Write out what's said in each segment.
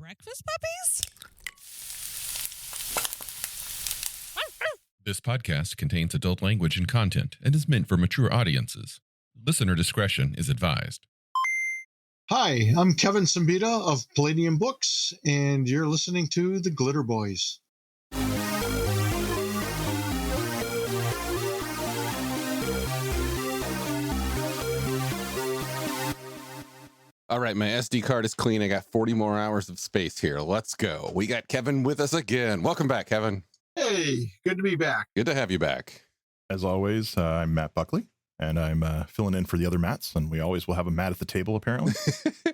breakfast puppies? This podcast contains adult language and content and is meant for mature audiences. Listener discretion is advised. Hi, I'm Kevin Siembieda of Palladium Books, and you're listening to the Glitterbois. All right, my SD card is clean. I got 40 more hours of space here. Let's go. We got Kevin with us again. Welcome back, Kevin. Hey, good to be back. Good to have you back. As always, I'm Matt Buckley, and I'm filling in for the other Matts, and we always will have a Matt at the table, apparently.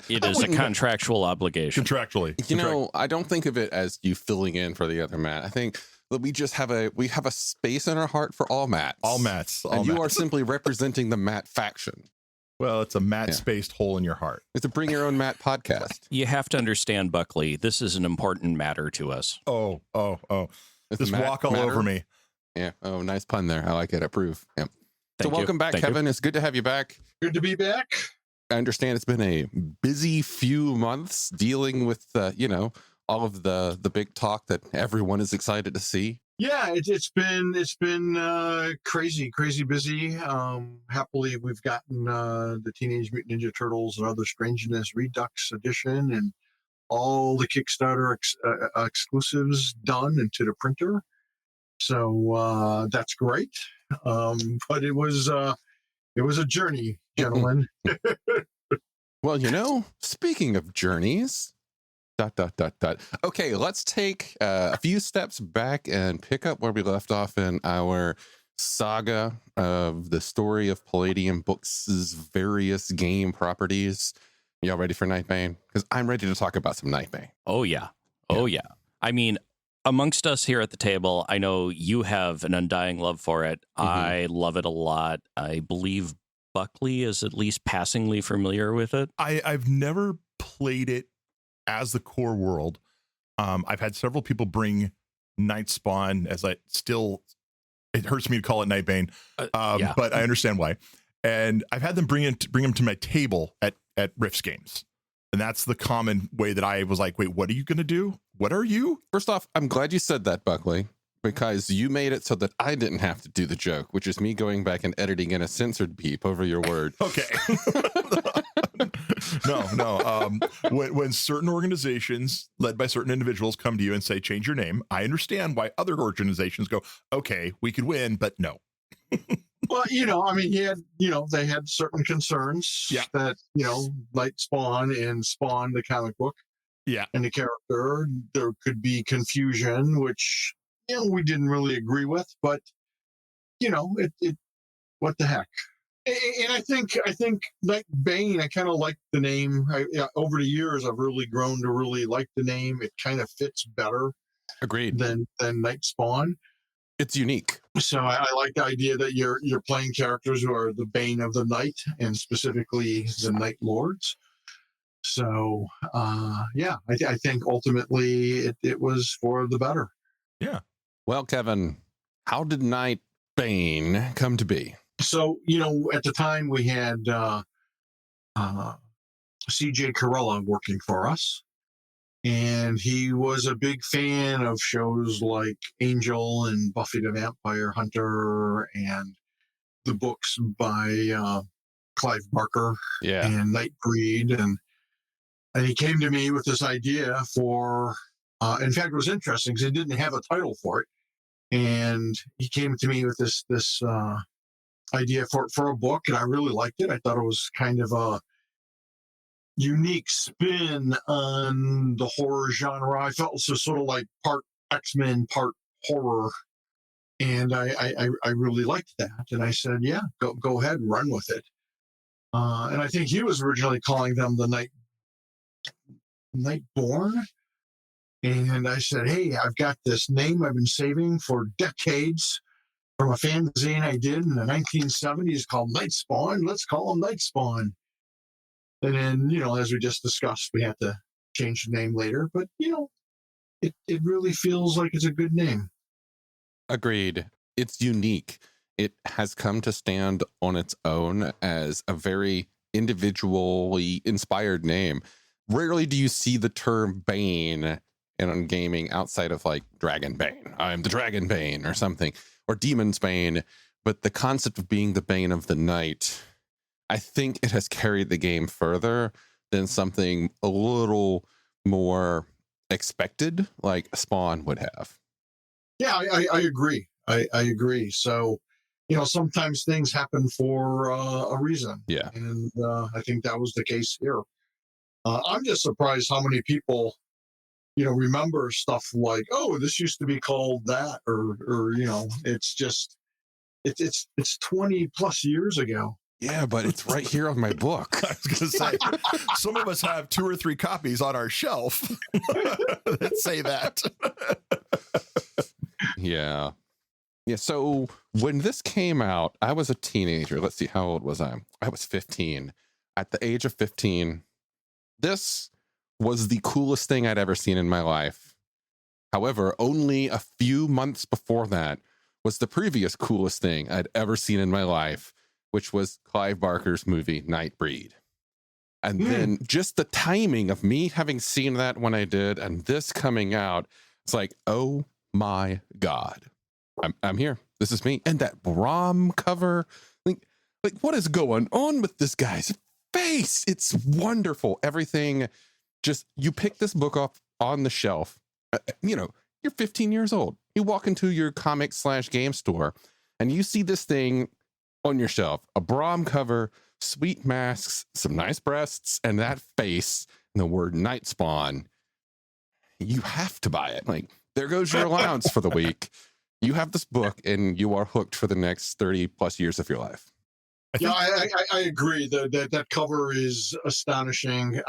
It is a contractual obligation. Contractually. You know, I don't think of it as you filling in for the other Matt. I think that we just have a space in our heart for all Matts. All Matts. And you are simply representing the Matt faction. Well, it's a Matt-spaced hole in your heart. It's a Bring Your Own Matt podcast. You have to understand, Buckley, this is an important matter to us. Oh. It's Just Matt walk all matter. over me. Yeah. Oh, nice pun there. I like it. Approve. Yeah. So Thank you. welcome back, Thank you. Kevin. It's good to have you back. Good to be back. I understand it's been a busy few months dealing with, all of the big talk that everyone is excited to see. Yeah, it's been crazy busy. Happily, we've gotten the Teenage Mutant Ninja Turtles and Other Strangeness Redux edition and all the Kickstarter exclusives done into the printer. So that's great. But it was a journey, gentlemen. Well, speaking of journeys, ... Okay, let's take a few steps back and pick up where we left off in our saga of the story of Palladium Books' various game properties. Y'all ready for Nightbane? Because I'm ready to talk about some Nightbane. Oh, yeah. I mean, amongst us here at the table, I know you have an undying love for it. Mm-hmm. I love it a lot. I believe Buckley is at least passingly familiar with it. I've never played it as the core world. I've had several people bring Nightspawn, as it hurts me to call it Nightbane, Yeah. but I understand why. And I've had them bring him to my table at Riffs Games. And that's the common way that I was like, wait, what are you going to do? What are you? First off, I'm glad you said that, Buckley, because you made it so that I didn't have to do the joke, which is me going back and editing in a censored beep over your word. Okay. No. When certain organizations led by certain individuals come to you and say, change your name, I understand why other organizations go, okay, we could win, but no. Well, they had certain concerns that, Nightspawn and Spawn, the comic book, and the character, there could be confusion, which, we didn't really agree with, but, it what the heck? And I think Nightbane, I kind of like the name. Over the years, I've really grown to really like the name. It kind of fits better. Agreed. Than Nightspawn. It's unique. So I like the idea that you're playing characters who are the bane of the night, and specifically the Night Lords. So I think ultimately it was for the better. Yeah. Well, Kevin, how did Nightbane come to be? So, at the time we had CJ Corella working for us, and he was a big fan of shows like Angel and Buffy the Vampire Hunter and the books by Clive Barker and Nightbreed. And he came to me with this idea for, in fact, it was interesting because he didn't have a title for it. And he came to me with this idea for a book, and I really liked it. I thought it was kind of a unique spin on the horror genre. I felt it was sort of like part X-Men, part horror, and I really liked that. And I said, yeah, go ahead and run with it. And I think he was originally calling them the Nightborn. And I said, hey, I've got this name I've been saving for decades from a fanzine I did in the 1970s called Nightspawn. Let's call him Nightspawn. And then, as we just discussed, we had to change the name later. But, it really feels like it's a good name. Agreed. It's unique. It has come to stand on its own as a very individually inspired name. rarely do you see the term Bane in gaming outside of like Dragon Bane. I'm the Dragon Bane or something, or Demon's Bane. But the concept of being the Bane of the Night, I think it has carried the game further than something a little more expected, like Spawn would have. Yeah, I agree. I agree. So, sometimes things happen for a reason. Yeah. And I think that was the case here. I'm just surprised how many people, remember stuff like, oh, this used to be called that, or it's just, it's 20 plus years ago. Yeah, but it's right here on my book. I was going to say, some of us have 2 or 3 copies on our shelf that say that. Yeah. Yeah. So when this came out, I was a teenager. Let's see, how old was I? I was 15. At the age of 15, this was the coolest thing I'd ever seen in my life. However, only a few months before that was the previous coolest thing I'd ever seen in my life, which was Clive Barker's movie Nightbreed. And then just the timing of me having seen that when I did and this coming out, it's like, oh my God, I'm here. This is me. And that Brahm cover, like what is going on with this guy's face? It's wonderful. Everything, just, you pick this book up on the shelf, you're 15 years old. You walk into your comic/game store and you see this thing on your shelf, a Brahm cover, sweet masks, some nice breasts, and that face, and the word Night Spawn. You have to buy it. Like, there goes your allowance for the week. You have this book and you are hooked for the next 30 plus years of your life. I agree. That cover is astonishing.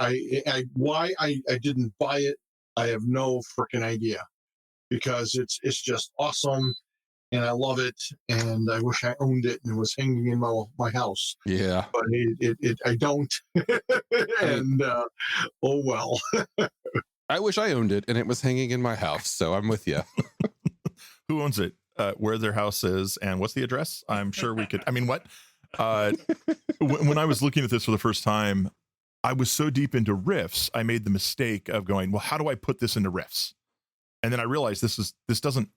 Why I didn't buy it, I have no freaking idea, because it's just awesome. And I love it, and I wish I owned it and it was hanging in my house. Yeah, but I don't. And oh well. I wish I owned it and it was hanging in my house. So I'm with you. Who owns it? Where their house is, and what's the address? I'm sure we could. I mean, what? When I was looking at this for the first time, I was so deep into riffs, I made the mistake of going, well, how do I put this into riffs? And then I realized it doesn't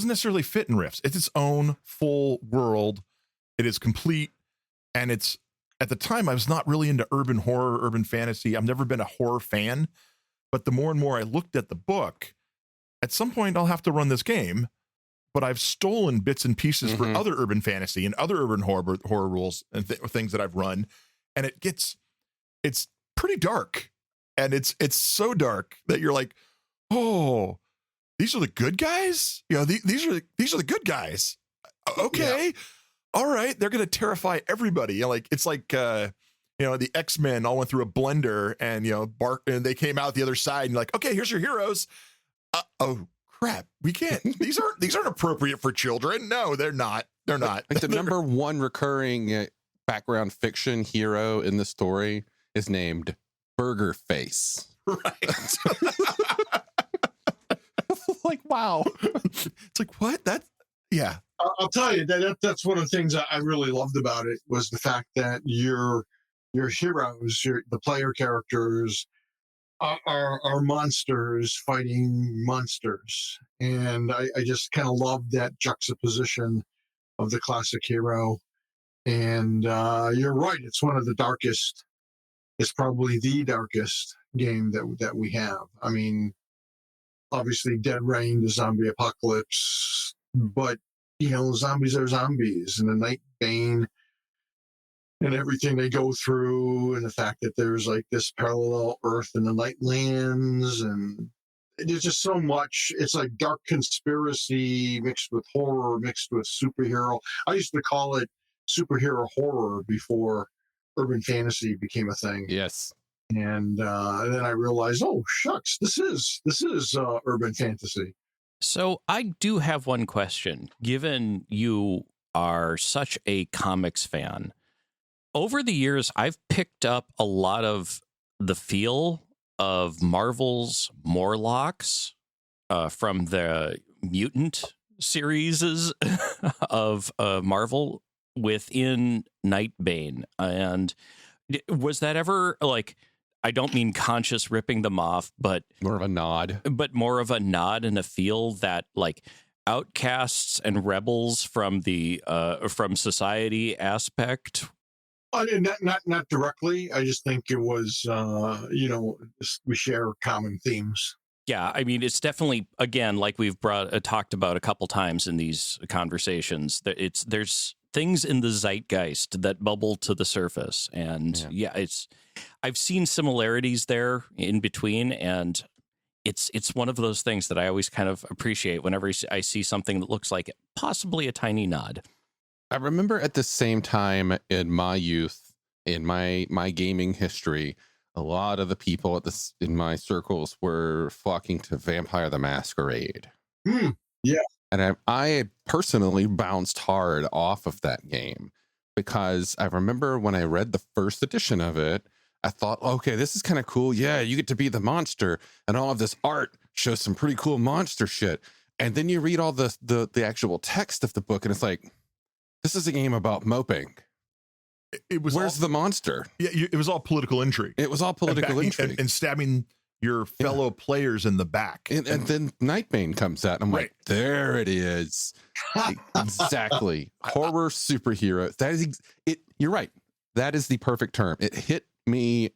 necessarily fit in riffs. It's its own full world. It is complete. And it's, at the time, I was not really into urban horror, urban fantasy. I've never been a horror fan, but the more and more I looked at the book, at some point I'll have to run this game, but I've stolen bits and pieces for other urban fantasy and other urban horror rules and things that I've run. And it's pretty dark. And it's so dark that you're like, oh, these are the good guys? These are the good guys. Okay. Yeah. All right. They're going to terrify everybody. It's like the X-Men all went through a blender and, and they came out the other side and like, okay, here's your heroes. Oh crap. We can't, these aren't appropriate for children. No, they're not. They're not. Like the number one recurring background fiction hero in the story is named Burger Face. Right. Like, wow. It's like, what? Yeah. I'll tell you that's one of the things I really loved about it, was the fact that your heroes, the player characters are monsters fighting monsters. And I just kind of love that juxtaposition of the classic hero. And you're right. It's one of the darkest. It's probably the darkest game that we have. I mean, obviously Dead Reign, the zombie apocalypse, but zombies are zombies, and the Nightbane and everything they go through, and the fact that there's like this parallel Earth in the Nightlands, and there's just so much. It's like dark conspiracy mixed with horror, mixed with superhero. I used to call it superhero horror before urban fantasy became a thing. Yes. And then I realized, oh shucks, this is urban fantasy. So I do have one question. Given you are such a comics fan, over the years, I've picked up a lot of the feel of Marvel's Morlocks from the Mutant series of Marvel within Nightbane. And was that ever like, I don't mean conscious ripping them off, but More of a nod. more of a nod and a feel that like outcasts and rebels from the from society aspect. Not directly. I just think it was, we share common themes. Yeah, I mean, it's definitely, again, like we've talked about a couple times in these conversations, that there's things in the zeitgeist that bubble to the surface, and I've seen similarities there in between, and it's one of those things that I always kind of appreciate whenever I see something that looks like possibly a tiny nod. I remember at the same time in my youth, in my gaming history, a lot of the people in my circles were flocking to Vampire the Masquerade. Yeah. And I personally bounced hard off of that game because I remember when I read the first edition of it, I thought, okay, this is kind of cool. Yeah, you get to be the monster, and all of this art shows some pretty cool monster shit. And then you read all the actual text of the book, and it's like, this is a game about moping. It was Where's the monster? Yeah, it was all political intrigue. It was all political intrigue. And stabbing your fellow players in the back. And then Nightbane comes out, and I'm like, there it is. Exactly. Horror superhero. That is it. You're right. That is the perfect term. It hit me.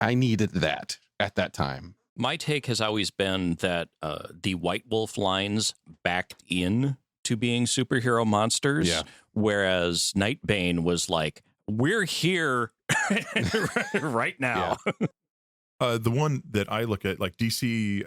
I needed that at that time. My take has always been that the White Wolf lines backed in to being superhero monsters, whereas Nightbane was like, we're here right now. Yeah. The one that I look at, like DC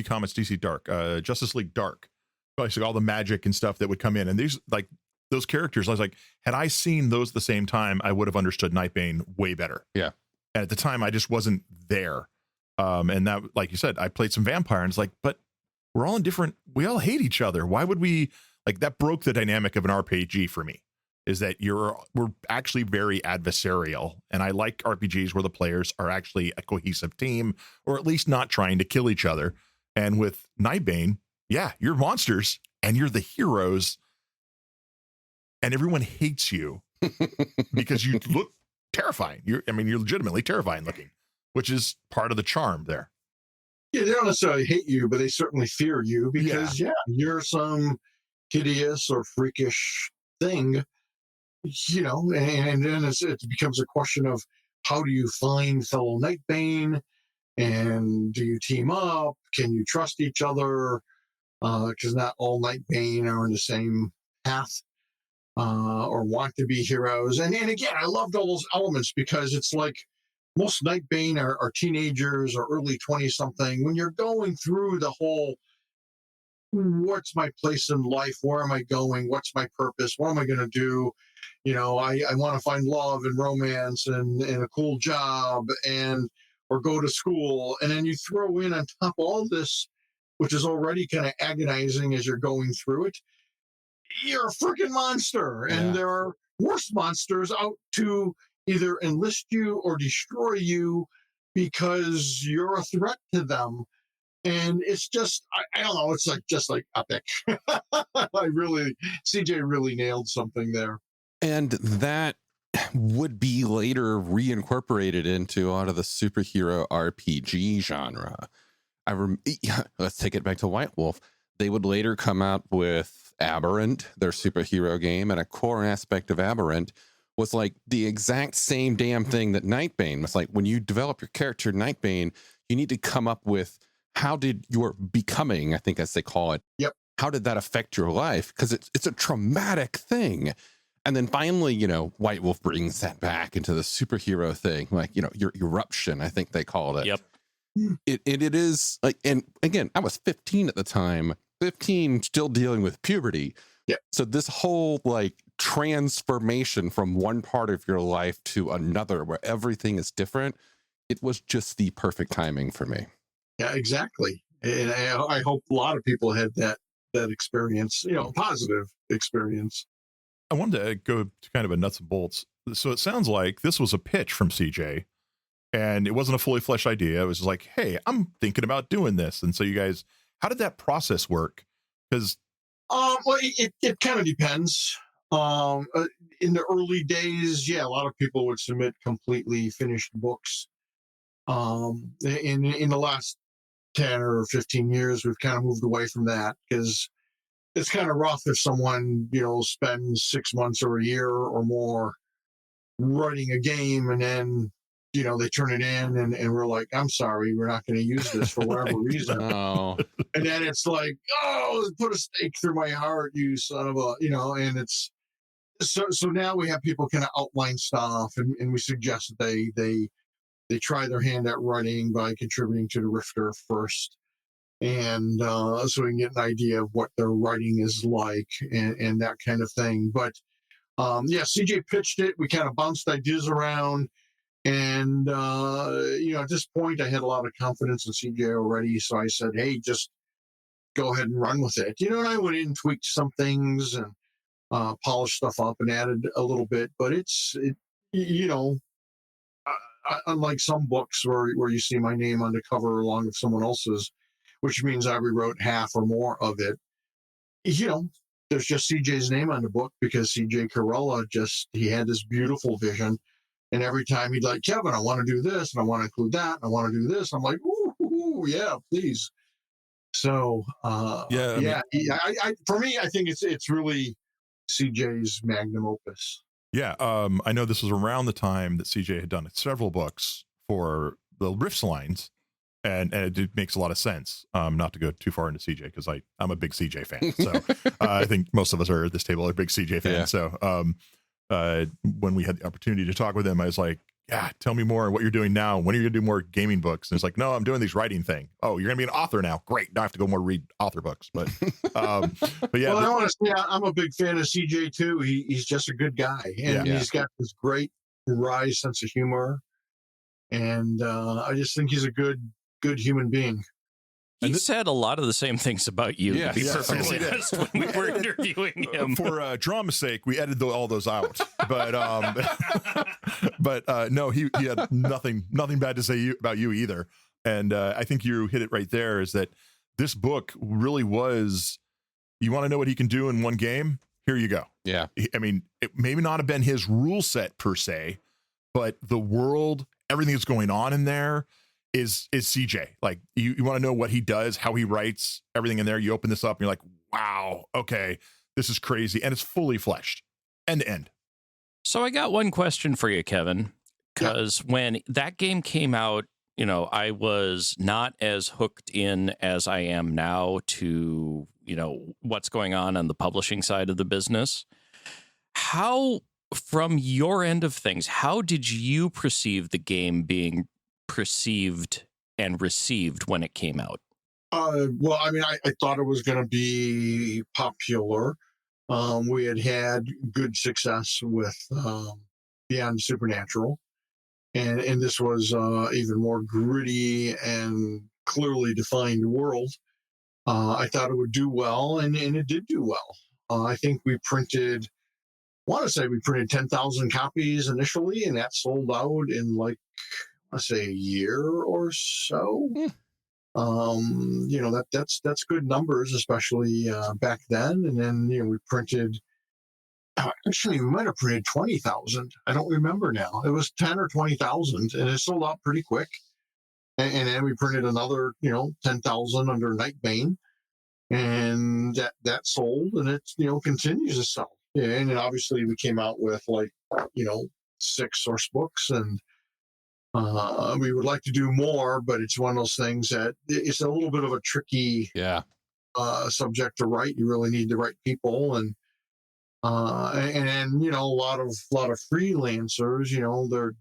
Comics, DC Dark, Justice League Dark, basically all the magic and stuff that would come in, and these like those characters, I was like, had I seen those at the same time, I would have understood Nightbane way better. Yeah. And at the time, I just wasn't there. And that, like you said, I played some vampire, and it's like, but we're all in different. We all hate each other. Why would we like that? Broke the dynamic of an RPG for me. Is that we're actually very adversarial, and I like RPGs where the players are actually a cohesive team, or at least not trying to kill each other. And with Nightbane, yeah, you're monsters and you're the heroes, and everyone hates you because you look terrifying. You're legitimately terrifying looking, which is part of the charm there. Yeah, they don't necessarily hate you, but they certainly fear you because you're some hideous or freakish thing. And then it becomes a question of how do you find fellow Nightbane, and do you team up? Can you trust each other? Because not all Nightbane are in the same path or want to be heroes. And again, I loved all those elements because it's like most Nightbane are teenagers or early 20-something. When you're going through the whole, what's my place in life? Where am I going? What's my purpose? What am I going to do? I want to find love and romance and a cool job or go to school. And then you throw in on top all this, which is already kind of agonizing as you're going through it. You're a freaking monster. And there are worse monsters out to either enlist you or destroy you because you're a threat to them. And it's just, I don't know, it's just like epic. CJ really nailed something there. And that would be later reincorporated into a lot of the superhero RPG genre. Let's take it back to White Wolf. They would later come out with Aberrant, their superhero game, and a core aspect of Aberrant was like the exact same damn thing that Nightbane was like. When you develop your character Nightbane, you need to come up with how did your becoming, I think as they call it, how did that affect your life? Because it's a traumatic thing. And then finally, White Wolf brings that back into the superhero thing, like, your eruption, I think they called it. Yep. It is like, and again, I was 15 at the time, 15, still dealing with puberty. Yep. So this whole like transformation from one part of your life to another where everything is different, it was just the perfect timing for me. Yeah, exactly. And I hope a lot of people had that experience, positive experience. I wanted to go to kind of a nuts and bolts. So it sounds like this was a pitch from CJ, and it wasn't a fully fleshed idea. It was just like, hey, I'm thinking about doing this. And so you guys, how did that process work? Because well, it kind of depends. In the early days, a lot of people would submit completely finished books. In the last 10 or 15 years, we've kind of moved away from that because it's kind of rough if someone, spends 6 months or a year or more writing a game and then, they turn it in and we're like, I'm sorry, we're not going to use this for whatever reason. Oh, And then it's like, oh, put a stake through my heart, you son of a, and it's so now we have people kind of outline stuff and we suggest that they try their hand at writing by contributing to the Rifter first. And so we can get an idea of what their writing is like and that kind of thing. But CJ pitched it. We kind of bounced ideas around. And, at this point, I had a lot of confidence in CJ already. So I said, hey, just go ahead and run with it. And I went in and tweaked some things and polished stuff up and added a little bit. But unlike some books where you see my name on the cover along with someone else's, which means I rewrote half or more of it, there's just CJ's name on the book because CJ Carella he had this beautiful vision. And every time he'd like, Kevin, I want to do this and I want to include that. And I want to do this. I'm like, ooh, yeah, please. So, for me, I think it's really CJ's magnum opus. Yeah. I know this was around the time that CJ had done several books for the Rifts lines. And it makes a lot of sense, not to go too far into CJ because I'm a big CJ fan. So I think most of us are at this table are big CJ fans. Yeah. So when we had the opportunity to talk with him, I was like, yeah, tell me more what you're doing now. When are you going to do more gaming books? And it's like, no, I'm doing these writing thing. Oh, you're going to be an author now. Great. Now I have to go more read author books. But yeah. Well, I want to say I'm a big fan of CJ too. He's just a good guy. And he's got this great wry sense of humor. And I just think he's a good human being. He said a lot of the same things about you, to be perfectly honest, when we were interviewing him. For drama's sake, we edited all those out. But no, he had nothing bad to say about you either. And I think you hit it right there, is that this book really was, you want to know what he can do in one game? Here you go. Yeah. I mean, it may not have been his rule set per se, but the world, everything that's going on in there, is CJ. Like you want to know what he does, how he writes, everything in there. You open this up and you're like, wow, okay, this is crazy. And it's fully fleshed end to end. So I got one question for you, Kevin, because when that game came out, I was not as hooked in as I am now to, what's going on the publishing side of the business. How, from your end of things, how did you perceive the game being perceived and received when it came out? Well, I mean, I thought it was going to be popular. We had good success with Beyond Supernatural, and this was even more gritty and clearly defined world. I thought it would do well, and it did do well. I think we printed 10,000 copies initially, and that sold out in a year or so. That's good numbers, especially back then. And then we printed. Actually, we might have printed 20,000. I don't remember now. It was 10 or 20,000, and it sold out pretty quick. And then we printed another, 10,000 under Nightbane, and that sold, and it continues to sell. Yeah, and then obviously we came out with 6 source books and. We would like to do more, but it's one of those things that it's a little bit of a tricky subject to write. You really need the right people, and a lot of freelancers.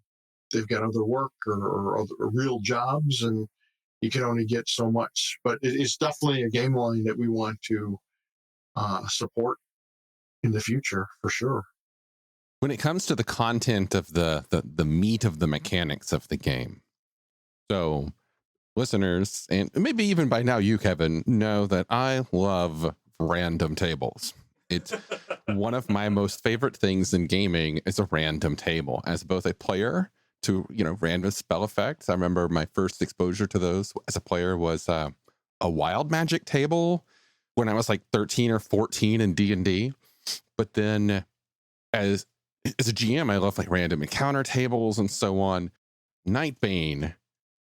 They've got other work or other real jobs, and you can only get so much. But it's definitely a game line that we want to support in the future for sure. When it comes to the content of the meat of the mechanics of the game, so listeners, and maybe even by now you, Kevin, know that I love random tables. It's one of my most favorite things in gaming is a random table. As both a player to, random spell effects. I remember my first exposure to those as a player was a wild magic table when I was 13 or 14 in D&D. But then as a GM, I love random encounter tables and so on. Nightbane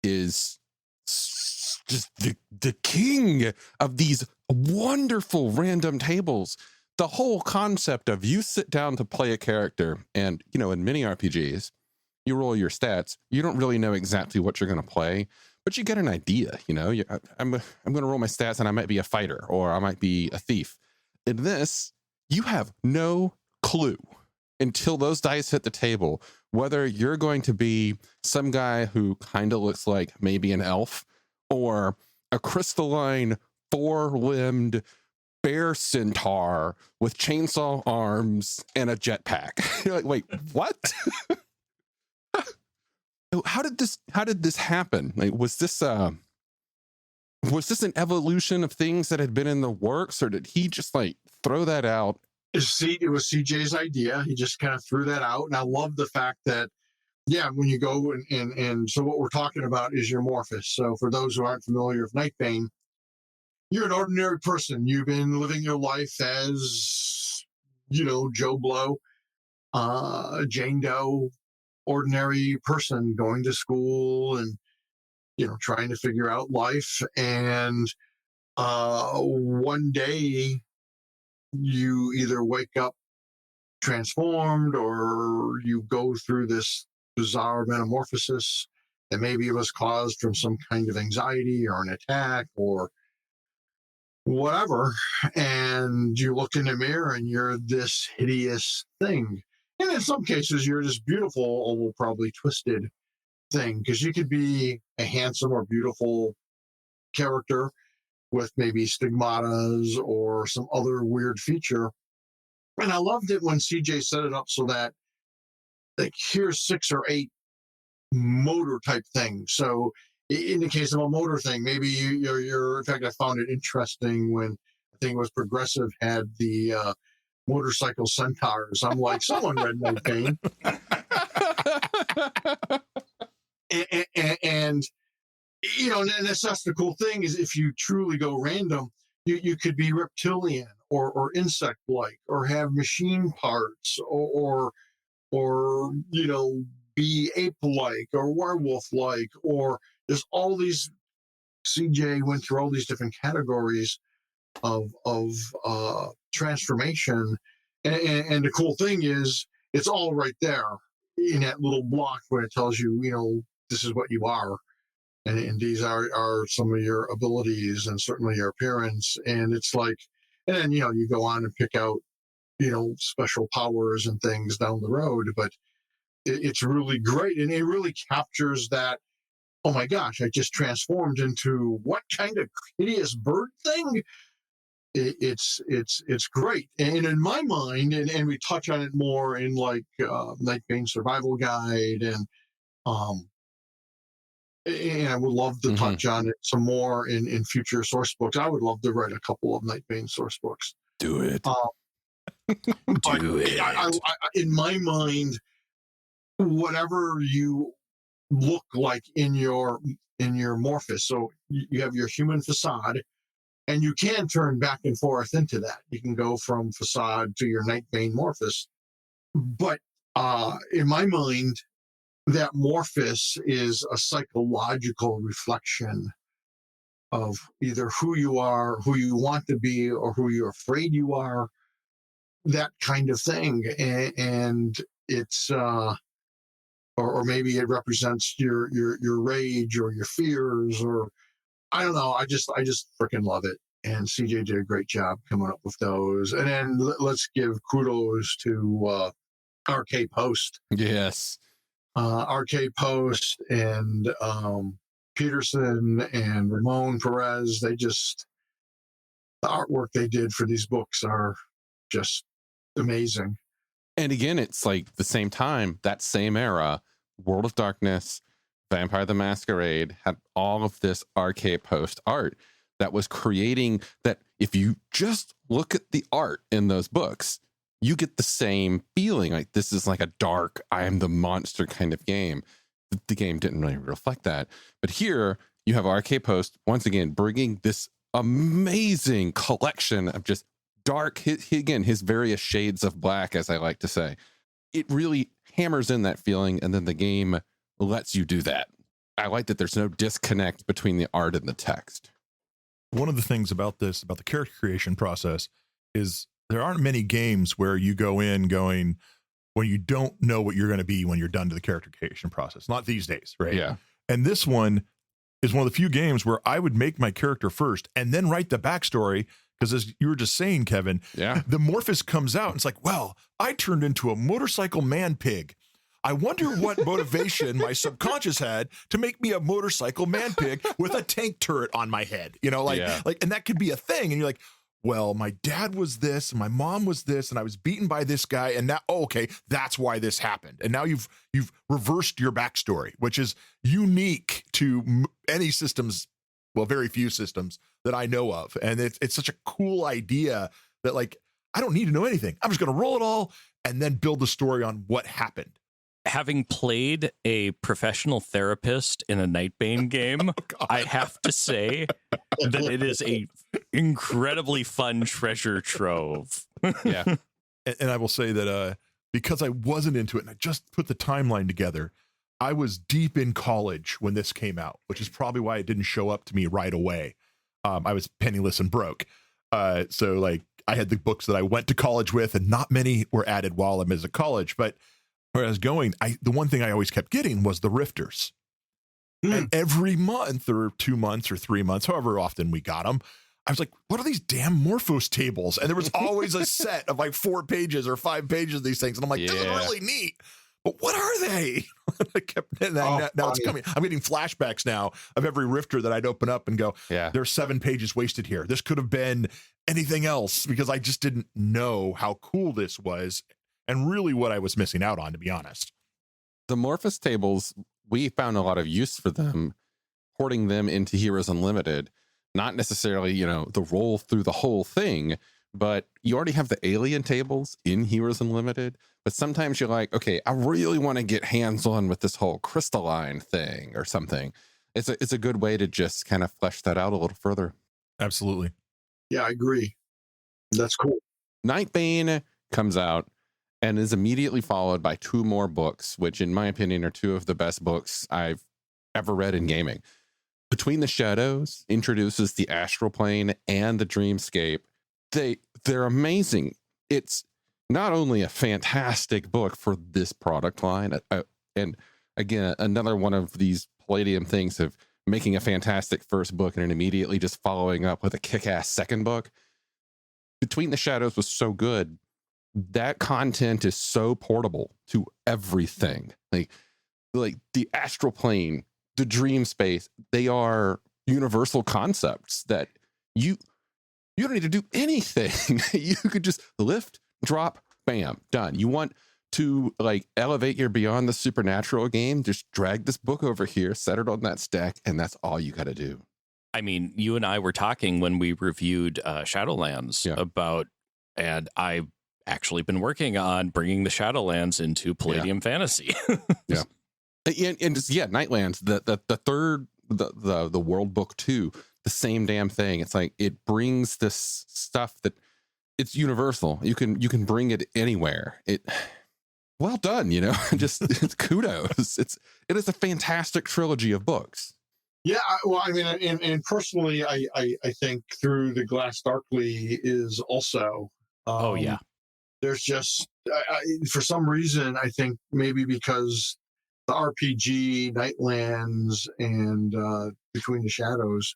is just the king of these wonderful random tables. The whole concept of you sit down to play a character, and in many RPGs, you roll your stats. You don't really know exactly what you're going to play, but you get an idea. I'm going to roll my stats, and I might be a fighter or I might be a thief. In this, you have no clue until those dice hit the table whether you're going to be some guy who kind of looks like maybe an elf or a crystalline four-limbed bear centaur with chainsaw arms and a jetpack. You're like, wait, what? How did this happen? Like, was this an evolution of things that had been in the works, or did he just like throw that out? It was CJ's idea. He just kind of threw that out. And I love the fact that, when you go and so what we're talking about is your Morphus. So for those who aren't familiar with Nightbane, you're an ordinary person. You've been living your life as, Joe Blow, Jane Doe, ordinary person going to school and, trying to figure out life. And one day you either wake up transformed or you go through this bizarre metamorphosis, and maybe it was caused from some kind of anxiety or an attack or whatever, and you look in the mirror and you're this hideous thing. And in some cases you're this beautiful, although probably twisted thing, because you could be a handsome or beautiful character with maybe stigmatas or some other weird feature. And I loved it when CJ set it up so that, like, here's 6 or 8 motor type things. So in the case of a motor thing, maybe you're in fact, I found it interesting when I think it was Progressive had the motorcycle centaurs. I'm like, someone read Nightbane. And and that's the cool thing, is if you truly go random, you could be reptilian or insect-like, or have machine parts, or be ape-like or werewolf-like, or there's all these. CJ went through all these different categories of transformation, and the cool thing is it's all right there in that little block where it tells you, this is what you are. And these are some of your abilities and certainly your appearance. And it's like, and then, you go on and pick out, special powers and things down the road. But it's really great. And it really captures that, oh my gosh, I just transformed into what kind of hideous bird thing? It's great. And in my mind, and we touch on it more in like Nightbane Survival Guide, and I would love to touch on it some more in future source books. I would love to write a couple of Nightbane source books. Do it. Do it. I, in my mind, whatever you look like in your Morphus, so you have your human facade, and you can turn back and forth into that. You can go from facade to your Nightbane Morphus. But in my mind, that Morphus is a psychological reflection of either who you are, who you want to be, or who you're afraid you are, that kind of thing. And it's, or maybe it represents your rage or your fears, or I don't know. I just freaking love it. And CJ did a great job coming up with those. And then let's give kudos to RK Post. Yes. RK Post and Peterson and Ramon Perez, the artwork they did for these books are just amazing. And again, it's like the same time, that same era, World of Darkness, Vampire the Masquerade had all of this RK Post art that was creating that. If you just look at the art in those books, you get the same feeling. Like, this is like a dark, I am the monster kind of game. The game didn't really reflect that. But here you have RK Post, once again, bringing this amazing collection of just dark, his various shades of black, as I like to say. It really hammers in that feeling, and then the game lets you do that. I like that there's no disconnect between the art and the text. One of the things about this, about the character creation process, is there aren't many games where you go in going, when you don't know what you're going to be when you're done to the character creation process. Not these days, right? Yeah. And this one is one of the few games where I would make my character first and then write the backstory. Because as you were just saying, Kevin, the Morphous comes out and it's like, well, I turned into a motorcycle man pig. I wonder what motivation my subconscious had to make me a motorcycle man pig with a tank turret on my head. You know, like, and that could be a thing. And you're like, well, my dad was this, and my mom was this, and I was beaten by this guy, and now, okay, that's why this happened. And now you've reversed your backstory, which is unique to any systems, well, very few systems that I know of. And it's such a cool idea that, like, I don't need to know anything. I'm just going to roll it all and then build the story on what happened. Having played a professional therapist in a Nightbane game, I have to say that it is a incredibly fun treasure trove. Yeah. And I will say that because I wasn't into it and I just put the timeline together, I was deep in college when this came out, which is probably why it didn't show up to me right away. I was penniless and broke. So like I had the books that I went to college with, and not many were added while I'm at college. But where I was going, the one thing I always kept getting was the Rifters. And every month or 2 months or 3 months, however often we got them, I was like, what are these damn Morphos tables? And there was always a set of like 4 pages or 5 pages of these things. And I'm like, this is really neat. But what are they? I kept, now it's coming. I'm getting flashbacks now of every Rifter that I'd open up and go, there's 7 pages wasted here. This could have been anything else, because I just didn't know how cool this was and really what I was missing out on, to be honest. The Morphous tables, we found a lot of use for them, porting them into Heroes Unlimited. Not necessarily, the roll through the whole thing, but you already have the alien tables in Heroes Unlimited. But sometimes you're like, okay, I really want to get hands-on with this whole crystalline thing or something. It's a good way to just kind of flesh that out a little further. Absolutely. Yeah, I agree. That's cool. Nightbane comes out and is immediately followed by 2 more books, which in my opinion are 2 of the best books I've ever read in gaming. Between the Shadows introduces the astral plane and the dreamscape. They're amazing. It's not only a fantastic book for this product line, and again, another one of these Palladium things of making a fantastic first book and then immediately just following up with a kick-ass second book. Between the Shadows was so good. That content is so portable to everything. Like the astral plane, the dream space, they are universal concepts that you don't need to do anything. You could just lift, drop, bam, done. You want to like elevate your Beyond the Supernatural game, just drag this book over here, set it on that stack, and that's all you got to do. I mean, you and I were talking when we reviewed Shadowlands about, and I've actually been working on bringing the Shadowlands into Palladium Fantasy. And just, Nightlands, the third, the World Book 2, the same damn thing. It's like it brings this stuff that it's universal. You can bring it anywhere. Well done, just it's kudos. It is a fantastic trilogy of books. Yeah, well, I mean, and personally, I think Through the Glass Darkly is also. There's just for some reason, I think maybe because the RPG, Nightlands, and Between the Shadows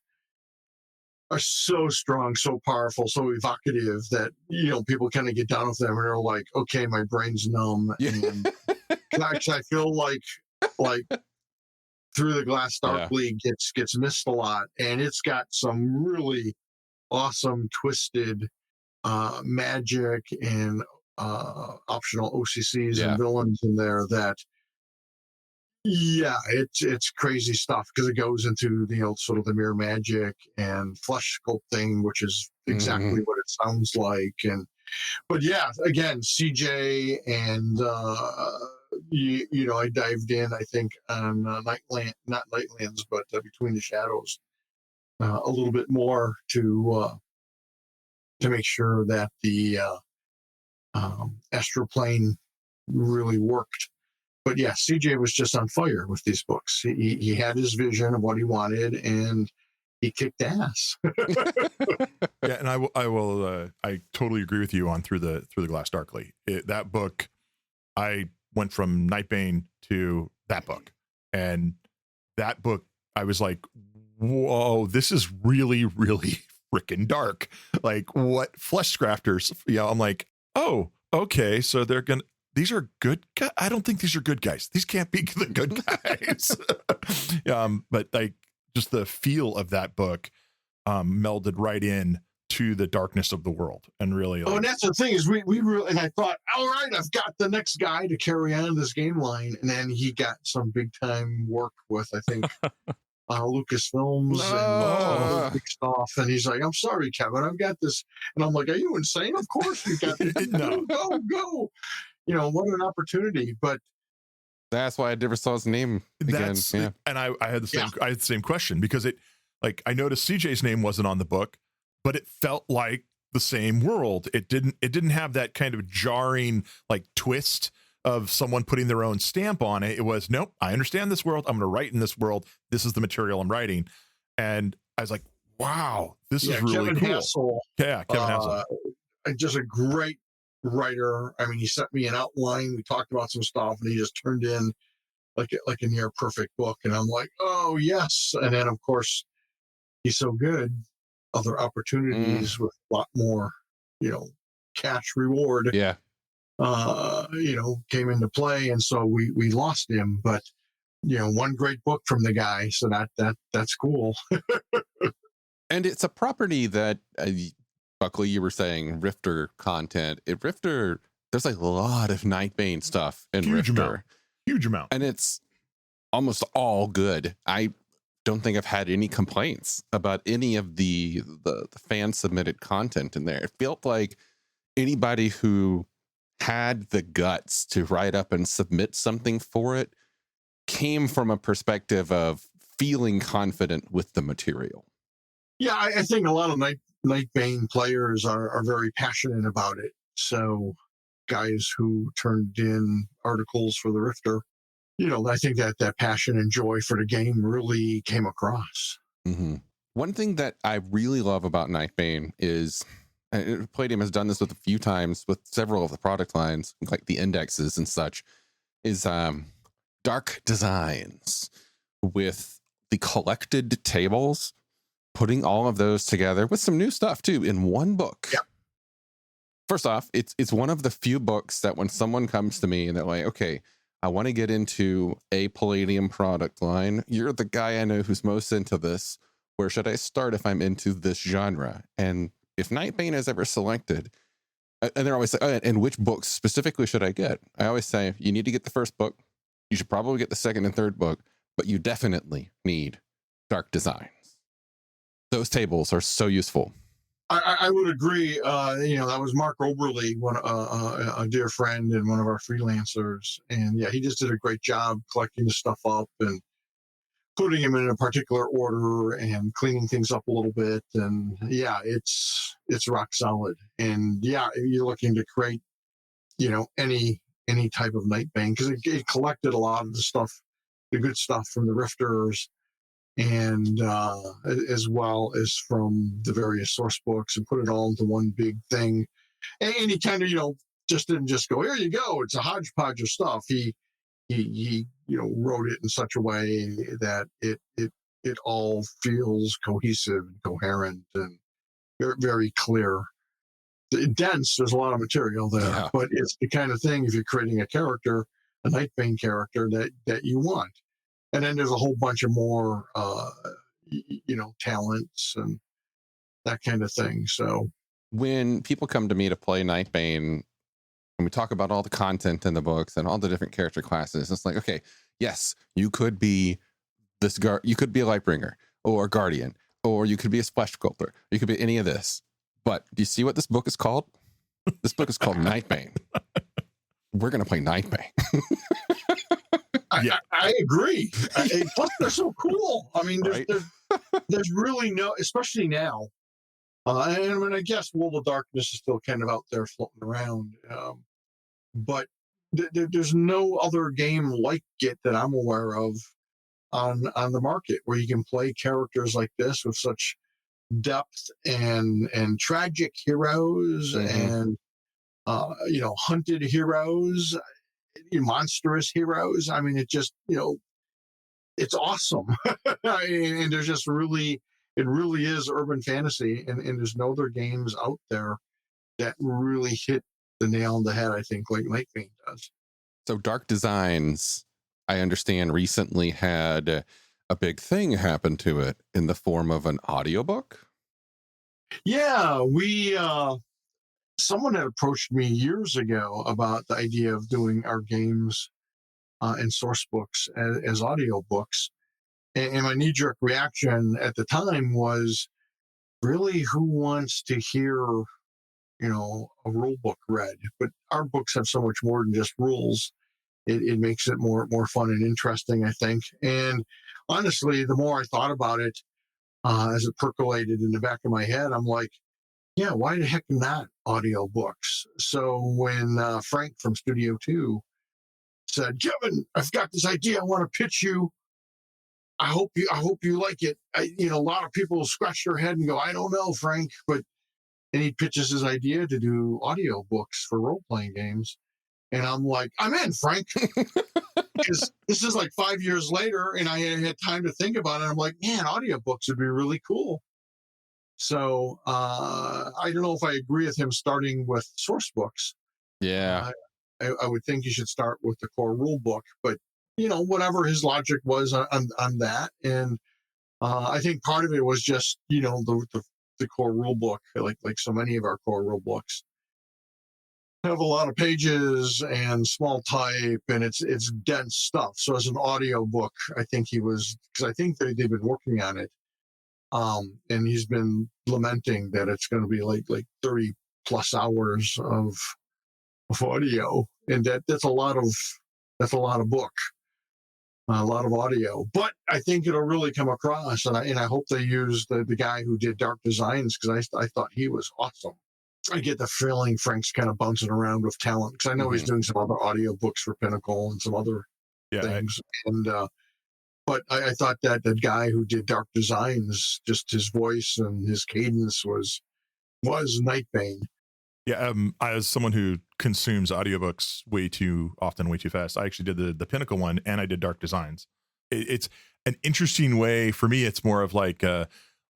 are so strong, so powerful, so evocative that people kind of get down with them and are like, okay, my brain's numb. And actually, I feel like Through the Glass Darkly gets missed a lot, and it's got some really awesome twisted magic and optional OCCs and villains in there that it's crazy stuff, because it goes into sort of the mirror magic and flesh sculpting, which is exactly what it sounds like. But again, CJ and I dived in, I think, on not Nightlands, but Between the Shadows a little bit more to make sure that the astral plane really worked. but yeah, CJ was just on fire with these books. He had his vision of what he wanted, and he kicked ass. Yeah, and I totally agree with you on Through the Glass Darkly. That book, I went from Nightbane to that book, and that book, I was like, whoa, this is really, really freaking dark. Like, what Flesh Crafters? I'm like, oh, okay, so these are good guys. I don't think these are good guys. These can't be the good guys. But like, just the feel of that book melded right in to the darkness of the world, and really. And that's the thing is, we really, and I thought, all right, I've got the next guy to carry on this game line, and then he got some big time work with, I think, Lucasfilms and big stuff, and he's like, I'm sorry, Kevin, I've got this, and I'm like, are you insane? Of course you got this. No. Go. What an opportunity! But that's why I never saw his name again. Yeah. And I had the same question, because I noticed CJ's name wasn't on the book, but it felt like the same world. It didn't have that kind of jarring like twist of someone putting their own stamp on it. It was, nope, I understand this world. I'm going to write in this world. This is the material I'm writing. And I was like, wow, this is really Kevin cool. Hassel, Kevin Hassel. Just a great writer. I mean, he sent me an outline. We talked about some stuff, and he just turned in like a near perfect book. And I'm like, oh yes. And then of course he's so good. Other opportunities with a lot more, cash reward. Yeah. Came into play, and so we lost him. But one great book from the guy, so that's cool. And it's a property that Buckley, you were saying Rifter content. Rifter, there's like a lot of Nightbane stuff in Rifter. Huge amount. And it's almost all good. I don't think I've had any complaints about any of the fan submitted content in there. It felt like anybody who had the guts to write up and submit something for it came from a perspective of feeling confident with the material. Yeah, I think a lot of Nightbane players are very passionate about it. So guys who turned in articles for the Rifter, I think that passion and joy for the game really came across. Mm-hmm. One thing that I really love about Nightbane is, Palladium has done this with a few times with several of the product lines, like the indexes and such, is dark designs with the collected tables, putting all of those together with some new stuff too in one book. Yeah. First off, it's one of the few books that when someone comes to me and they're like, okay, I want to get into a Palladium product line. You're the guy I know who's most into this. Where should I start if I'm into this genre? And if Nightbane is ever selected, and they're always like, oh, and which books specifically should I get? I always say, you need to get the first book. You should probably get the second and third book, but you definitely need dark designs. Those tables are so useful. I would agree. That was Mark Oberly, a dear friend and one of our freelancers. And yeah, he just did a great job collecting the stuff up and putting them in a particular order and cleaning things up a little bit. And yeah, it's rock solid. And yeah, you're looking to create, any type of Nightbane, because it collected a lot of the stuff, the good stuff from the Rifters, and as well as from the various source books, and put it all into one big thing. And he kind of, just didn't just go, here you go. It's a hodgepodge of stuff. He wrote it in such a way that it all feels cohesive and coherent and very, very clear. Dense, there's a lot of material there, yeah. But it's the kind of thing, if you're creating a character, a Nightbane character that you want. And then there's a whole bunch of more, talents and that kind of thing. So when people come to me to play Nightbane, and we talk about all the content in the books and all the different character classes, it's like, okay, yes, you could be you could be a Lightbringer or a Guardian, or you could be a Splash Sculptor. You could be any of this. But do you see what this book is called? This book is called Nightbane. We're going to play Nightbane. Yeah, I agree. Plus, they're so cool. I mean, there's really no, especially now. And I guess World of Darkness is still kind of out there floating around. But there's no other game like it that I'm aware of on the market where you can play characters like this with such depth and tragic heroes and hunted heroes, monstrous heroes. I mean, it just it's awesome. And there's just really, it really is urban fantasy, and there's no other games out there that really hit the nail on the head, I think, like Nightbane does. So Dark Designs, I understand, recently had a big thing happen to it in the form of an audiobook. Yeah, someone had approached me years ago about the idea of doing our games and source books as audiobooks. And my knee-jerk reaction at the time was, really, who wants to hear, a rule book read? But our books have so much more than just rules. It makes it more fun and interesting, I think. And honestly, the more I thought about it, as it percolated in the back of my head, I'm like, yeah, why the heck not audiobooks? So when Frank from Studio 2 said, Kevin, I've got this idea I want to pitch you. I hope you like it. A lot of people scratch their head and go, I don't know, Frank. And he pitches his idea to do audiobooks for role-playing games. And I'm like, I'm in, Frank. Because this is like 5 years later, and I had time to think about it. I'm like, man, audiobooks would be really cool. So I don't know if I agree with him starting with source books. Yeah. I would think you should start with the core rule book, but whatever his logic was on that. And I think part of it was just, the core rule book, like so many of our core rule books, have a lot of pages and small type, and it's dense stuff. So as an audio book, I think because I think they've been working on it. And he's been lamenting that it's going to be like 30 plus hours of audio, and that's a lot of book, a lot of audio. But I think it'll really come across, and I hope they use the guy who did Dark Designs, because I thought he was awesome. I get the feeling Frank's kind of bouncing around with talent, because I know he's doing some other audio books for Pinnacle and some other things. But I thought that guy who did Dark Designs, just his voice and his cadence was Nightbane. Yeah, as someone who consumes audiobooks way too often, way too fast, I actually did the Pinnacle one, and I did Dark Designs. It's an interesting way for me. It's more of like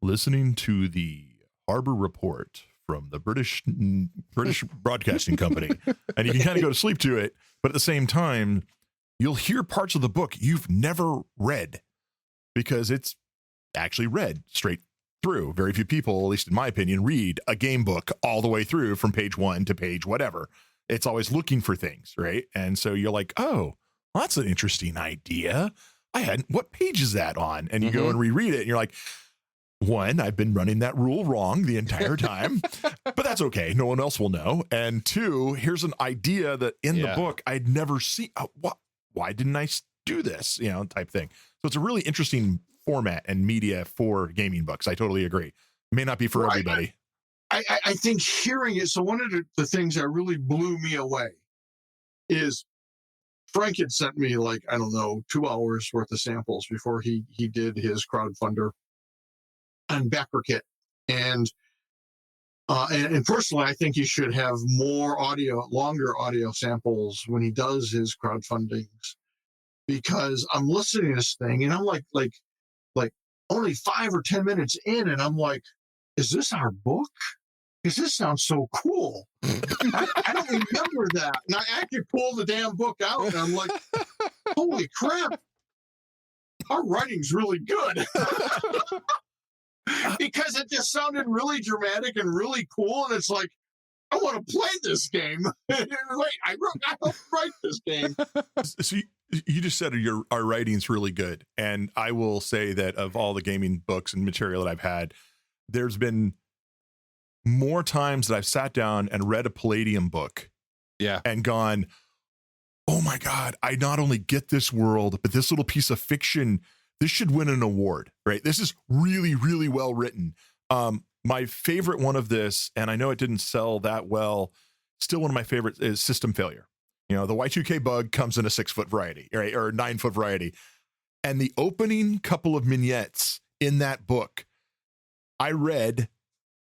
listening to the Harbor Report from the British Broadcasting Company, and you can kind of go to sleep to it, but at the same time, you'll hear parts of the book you've never read because it's actually read straight through. Very few people, at least in my opinion, read a game book all the way through from page 1 to page whatever. It's always looking for things, right? And so you're like, oh, well, that's an interesting idea. What page is that on? And you go and reread it, and you're like, one, I've been running that rule wrong the entire time, but that's okay. No one else will know. And two, here's an idea that in the book I'd never seen. Why didn't I do this? Type thing. So it's a really interesting format and media for gaming books. I totally agree. It may not be for everybody. I think hearing it. So one of the things that really blew me away is Frank had sent me 2 hours worth of samples before he did his crowdfunder on BackerKit. And personally, I think he should have longer audio samples when he does his crowdfundings, because I'm listening to this thing and I'm like only 5 or 10 minutes in, and I'm like, is this our book? Because this sounds so cool. I don't remember that. And I actually pulled the damn book out, and I'm like, holy crap, our writing's really good. Because it just sounded really dramatic and really cool, and it's like, I want to play this game. Wait, I helped write this game. So you just said our writing's really good, and I will say that of all the gaming books and material that I've had, there's been more times that I've sat down and read a Palladium book, and gone, oh my God, I not only get this world, but this little piece of fiction, this should win an award, right? This is really, really well written. My favorite one of this, and I know it didn't sell that well, still one of my favorites, is System Failure. You know, the Y2K bug comes in a 6-foot variety, right? Or 9-foot variety. And the opening couple of vignettes in that book, I read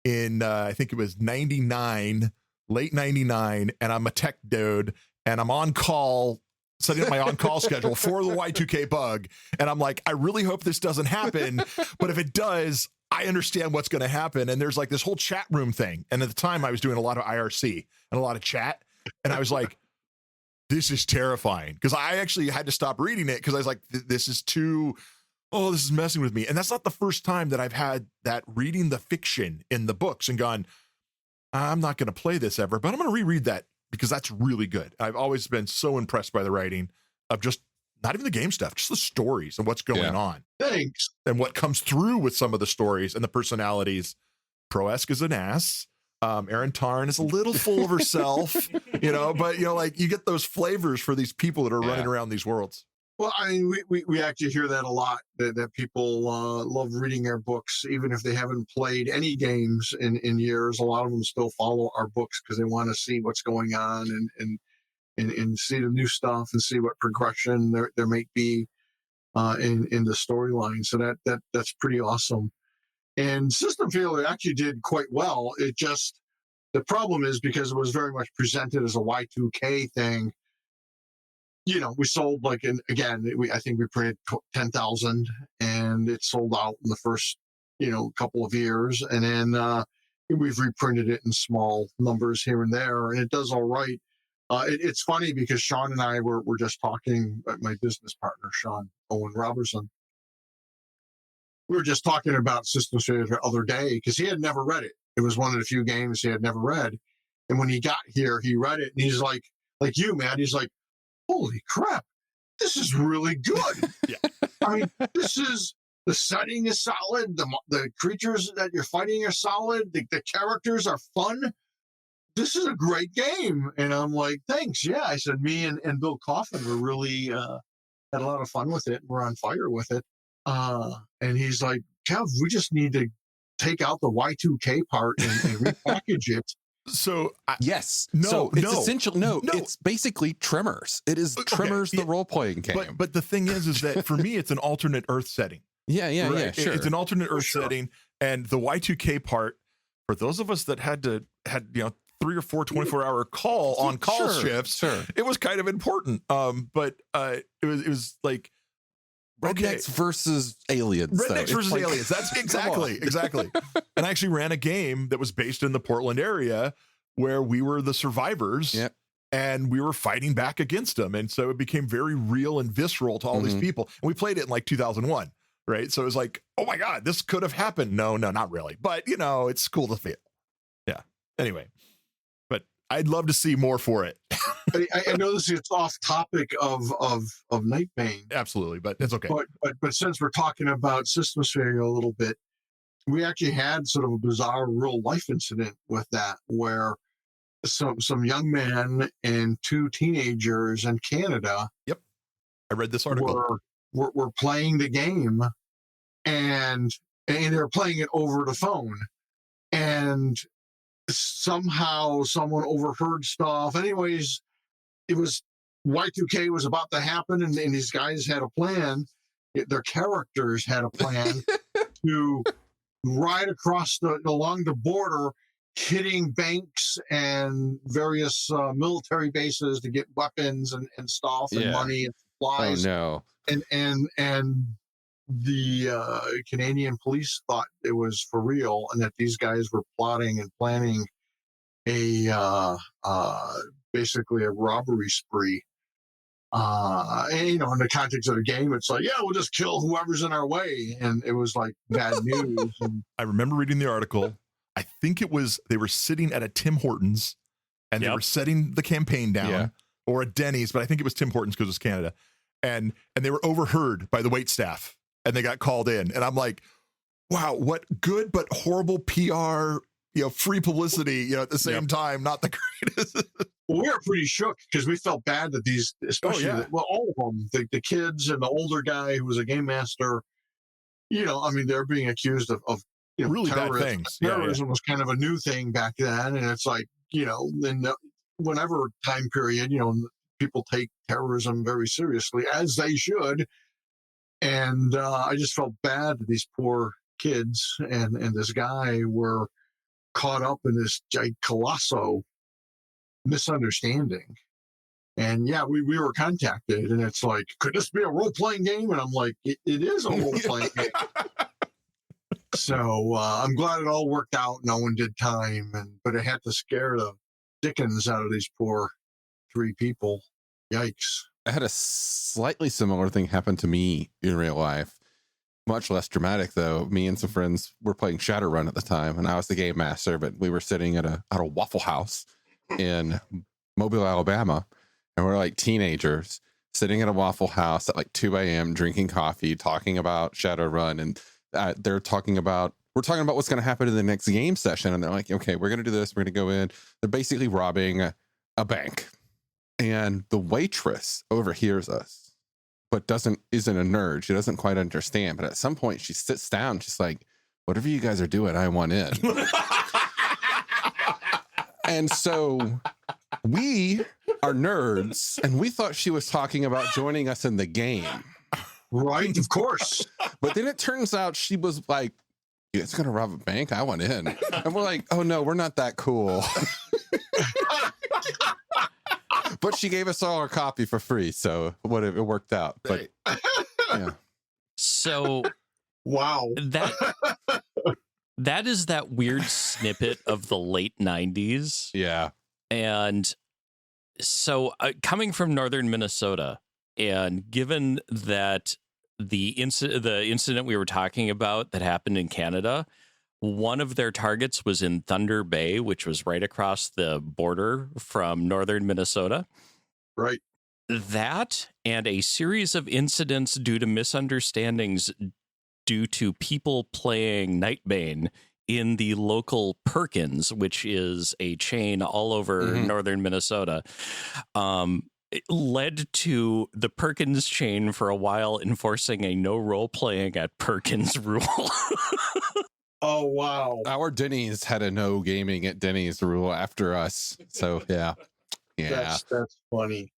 in, I think it was 99, late 99, and I'm a tech dude, and I'm on call, setting up my on-call schedule for the Y2K bug. And I'm like, I really hope this doesn't happen. But if it does, I understand what's going to happen. And there's like this whole chat room thing. And at the time I was doing a lot of IRC and a lot of chat. And I was like, this is terrifying. Because I actually had to stop reading it because I was like, this is too, oh, this is messing with me. And that's not the first time that I've had that reading the fiction in the books and gone, I'm not going to play this ever, but I'm going to reread that because that's really good. I've always been so impressed by the writing of just not even the game stuff, just the stories and what's going on. Thanks. And what comes through with some of the stories and the personalities. Proesk is an ass. Erin Tarn is a little full of herself, you know, but you know, like you get those flavors for these people that are running around these worlds. Well, I mean, we actually hear that a lot, that people love reading our books, even if they haven't played any games in years. A lot of them still follow our books because they want to see what's going on and see the new stuff and see what progression there might be in the storyline. So that's pretty awesome. And System Failure actually did quite well. It just, the problem is because it was very much presented as a Y2K thing. You know, we sold I think we printed 10,000 and it sold out in the first, couple of years. And then we've reprinted it in small numbers here and there, and it does all right. It's funny because Sean and I were just talking, my business partner, Sean Owen Robertson. We were just talking about System Failure the other day because he had never read it. It was one of the few games he had never read. And when he got here, he read it and he's like you, man, he's like, holy crap, this is really good. I mean, the setting is solid. The creatures that you're fighting are solid. The characters are fun. This is a great game. And I'm like, thanks. Yeah. I said, me and Bill Coffin were really, had a lot of fun with it. We're on fire with it. And he's like, Kev, we just need to take out the Y2K part and repackage it. So yes, no, it's essential. No, it's basically Tremors. It is Tremors, the role-playing game. But the thing is that for me, it's an alternate Earth setting. Yeah, sure. It's an alternate Earth setting, and the Y2K part for those of us that had 3 or 4 24-hour call shifts. Sure. It was kind of important. But it was like Rednecks versus aliens. Rednecks versus aliens. That's exactly. And I actually ran a game that was based in the Portland area where we were the survivors and we were fighting back against them. And so it became very real and visceral to all these people. And we played it in like 2001, right? So it was like, oh my God, this could have happened. No, not really. But, it's cool to feel. Yeah. Anyway, but I'd love to see more for it. I know it's off topic of Nightbane. Absolutely, but it's okay. But since we're talking about Systems Failure a little bit, we actually had sort of a bizarre real life incident with that, where some young man and 2 teenagers in Canada. Yep, I read this article. Were playing the game, and they were playing it over the phone, and somehow someone overheard stuff. Anyways, it was Y2K was about to happen, and these guys had a plan. Their characters had a plan to ride across along the border, hitting banks and various military bases to get weapons and stuff and money and supplies. Oh no! And the Canadian police thought it was for real, and that these guys were plotting and planning basically a robbery spree. And, in the context of the game, it's like, we'll just kill whoever's in our way. And it was like bad news. And I remember reading the article. I think they were sitting at a Tim Hortons and they were setting the campaign down, or a Denny's, but I think it was Tim Hortons because it was Canada. And they were overheard by the wait staff and they got called in. And I'm like, wow, what good but horrible PR, free publicity, at the same time, not the greatest. Well, we were pretty shook because we felt bad that these, especially, all of them, the kids and the older guy who was a game master, they're being accused of really bad things. Terrorism was kind of a new thing back then. And it's like, in whenever time period, people take terrorism very seriously, as they should. And I just felt bad that these poor kids and this guy were caught up in this colossal misunderstanding. And yeah, we were contacted, and it's like, could this be a role-playing game? And I'm like, it is a role-playing game. So I'm glad it all worked out. No one did time, but it had to scare the dickens out of these poor 3 people. Yikes. I had a slightly similar thing happen to me in real life. Much less dramatic, though. Me and some friends were playing Shadowrun at the time, and I was the game master, but we were sitting at a Waffle House in Mobile, Alabama, and we're like teenagers sitting at a Waffle House at like 2 a.m. drinking coffee, talking about Shadowrun, and we're talking about what's going to happen in the next game session, and they're like, okay, we're going to do this, we're going to go in. They're basically robbing a bank, and the waitress overhears us, but isn't a nerd. She doesn't quite understand, but at some point she sits down, she's like, whatever you guys are doing, I want in. And so we are nerds, and we thought she was talking about joining us in the game. Right, of course. But then it turns out she was like, you guys gonna rob a bank? I want in. And we're like, oh no, we're not that cool. But she gave us all our copy for free, so it worked out. But yeah. So Wow. That is that weird snippet of the late 90s. Yeah. And so coming from northern Minnesota, and given that the incident we were talking about that happened in Canada, one of their targets was in Thunder Bay, which was right across the border from northern Minnesota. Right. That and a series of incidents due to misunderstandings due to people playing Nightbane in the local Perkins, which is a chain all over northern Minnesota, it led to the Perkins chain for a while enforcing a no role playing at Perkins rule. Oh, wow. Our Denny's had a no gaming at Denny's rule after us. So yeah. That's funny.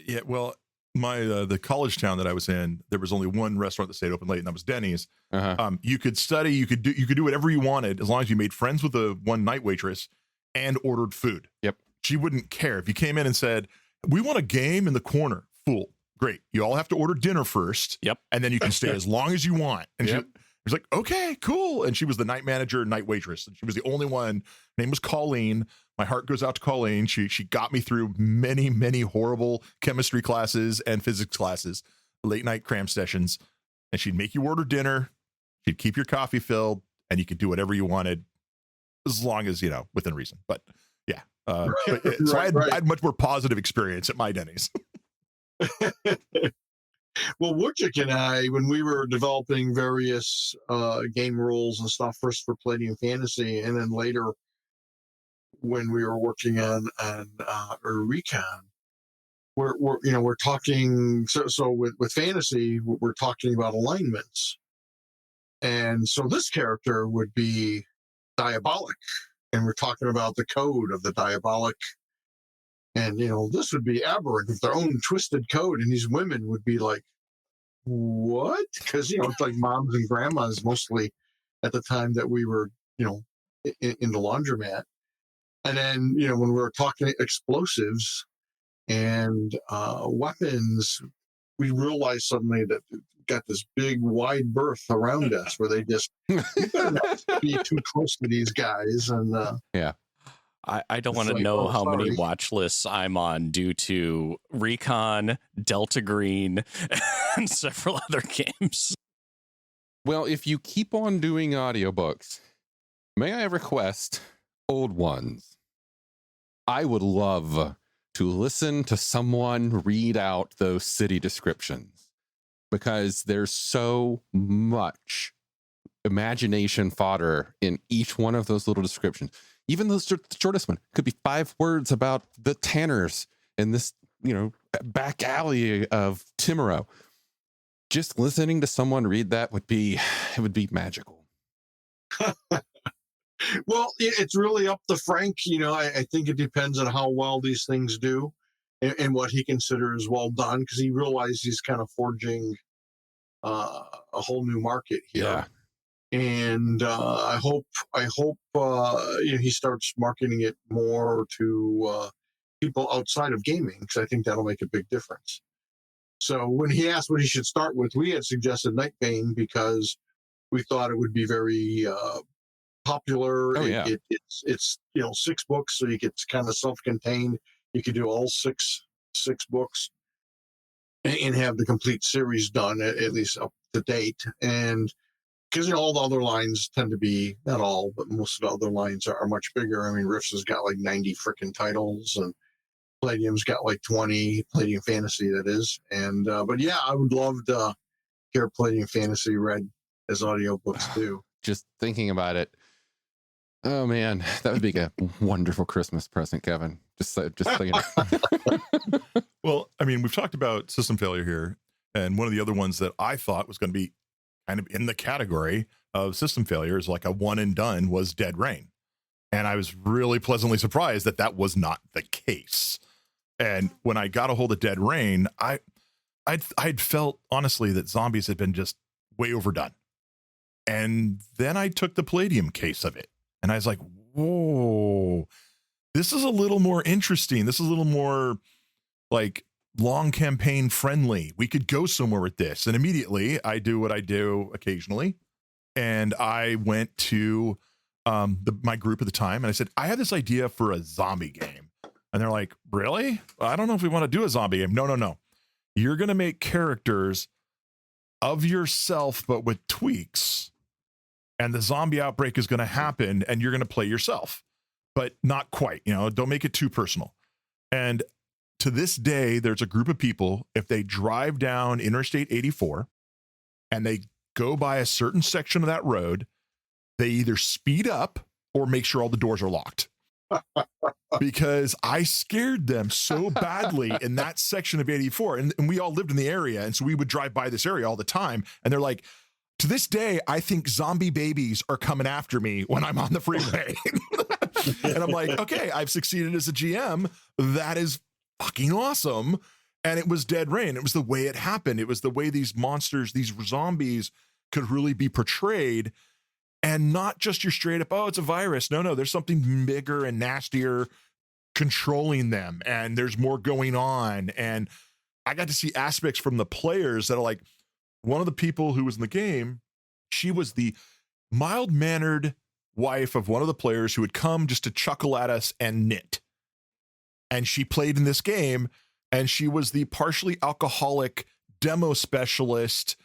Yeah. Well, the college town that I was in, there was only one restaurant that stayed open late, and that was Denny's. You could study, you could do whatever you wanted as long as you made friends with the one night waitress and ordered food. Yep. She wouldn't care if you came in and said, we want a game in the corner. Fool. Great. You all have to order dinner first. Yep. And then you can stay as long as you want. And Yep. she was like, okay, cool. And she was the night manager, night waitress. And she was the only one. Her name was Colleen. My heart goes out to Colleen. She got me through many, many horrible chemistry classes and physics classes, late night cram sessions. And she'd make you order dinner. She'd keep your coffee filled, and you could do whatever you wanted as long as, within reason. But yeah. So I had much more positive experience at my Denny's. Well, Woodchick and I, when we were developing various game rules and stuff, first for Palladium Fantasy, and then later when we were working on Recon, we're talking. So with fantasy, we're talking about alignments, and so this character would be diabolic, and we're talking about the code of the diabolic. And, this would be aberrant with their own twisted code. And these women would be like, what? Because, it's like moms and grandmas mostly at the time that we were, in the laundromat. And then, when we were talking explosives and weapons, we realized suddenly that we got this big wide berth around us where they just, you better not be too close to these guys. And yeah. I don't want to know how many watch lists I'm on due to Recon, Delta Green, and several other games. Well, if you keep on doing audiobooks, may I request old ones? I would love to listen to someone read out those city descriptions, because there's so much imagination fodder in each one of those little descriptions. Even the shortest one could be 5 words about the Tanners in this, back alley of Timurow. Just listening to someone read that would be magical. Well, it's really up to Frank. I think it depends on how well these things do. and what he considers well done, because he realized he's kind of forging a whole new market here. Yeah. And I hope he starts marketing it more to people outside of gaming, because I think that'll make a big difference. So when he asked what he should start with, we had suggested Nightbane because we thought it would be very popular. Oh, yeah. It's 6 books, so it's kind of self-contained. You could do all six books and have the complete series done, at least up to date. And because all the other lines tend to be, not all, but most of the other lines are much bigger. I mean, Rifts has got like 90 freaking titles, and Palladium's got like 20, Palladium Fantasy, that is. And but yeah, I would love to hear Palladium Fantasy read as audiobooks too. Just thinking about it. Oh man, that would be a wonderful Christmas present, Kevin. Just thinking. Well, I mean, we've talked about system failure here, and one of the other ones that I thought was going to be kind of in the category of system failures, like a one and done, was Dead Reign. And I was really pleasantly surprised that was not the case. And when I got a hold of Dead Reign, I'd felt honestly that zombies had been just way overdone. And then I took the Palladium case of it, and I was like, whoa, this is a little more interesting. This is a little more like long campaign friendly. We could go somewhere with this. And immediately I do what I do occasionally. And I went to my group at the time, and I said, I have this idea for a zombie game. And they're like, really? I don't know if we want to do a zombie game. No. You're going to make characters of yourself, but with tweaks. And the zombie outbreak is going to happen, and you're going to play yourself, but not quite, don't make it too personal. And to this day, there's a group of people, if they drive down Interstate 84 and they go by a certain section of that road, they either speed up or make sure all the doors are locked. Because I scared them so badly in that section of 84. And we all lived in the area. And so we would drive by this area all the time. And they're like, to this day, I think zombie babies are coming after me when I'm on the freeway. And I'm like, okay, I've succeeded as a GM. That is fucking awesome. And it was Dead Reign. It was the way it happened. It was the way these monsters, these zombies could really be portrayed. And not just your straight up, oh, it's a virus. No, there's something bigger and nastier controlling them. And there's more going on. And I got to see aspects from the players that are like, one of the people who was in the game, she was the mild-mannered wife of one of the players who would come just to chuckle at us and knit. And she played in this game, and she was the partially alcoholic demo specialist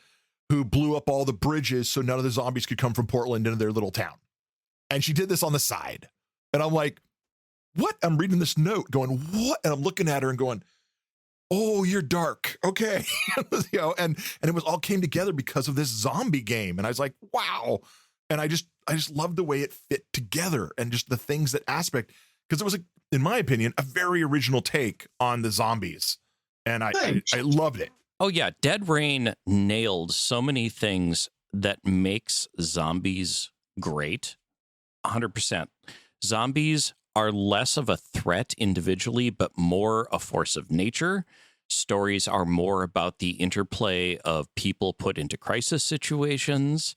who blew up all the bridges so none of the zombies could come from Portland into their little town. And she did this on the side. And I'm like, what? I'm reading this note going, what? And I'm looking at her and going, oh, you're dark. Okay. And it was all came together because of this zombie game. And I was like, wow. And I just loved the way it fit together and just the things that aspect, because it was, in my opinion, a very original take on the zombies. And I loved it. Oh, yeah. Dead Reign nailed so many things that makes zombies great. 100%. Zombies are less of a threat individually, but more a force of nature. Stories are more about the interplay of people put into crisis situations.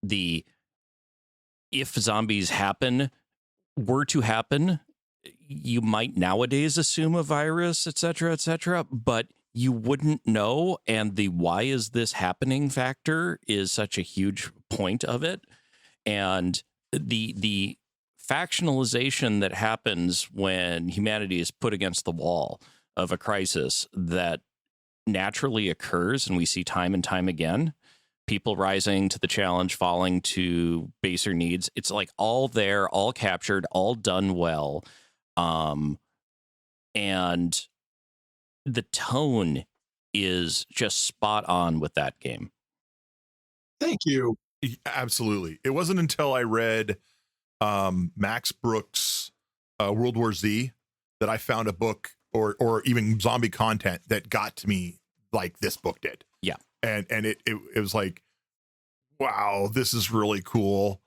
If zombies were to happen, you might nowadays assume a virus, et cetera, but you wouldn't know. And the why is this happening factor is such a huge point of it. And the factionalization that happens when humanity is put against the wall of a crisis that naturally occurs, and we see time and time again, people rising to the challenge, falling to baser needs. It's like all there, all captured, all done well. And the tone is just spot on with that game. Thank you. Absolutely. It wasn't until I read Max Brooks' World War Z that I found a book or even zombie content that got to me like this book did. Yeah. And it was like, wow, this is really cool.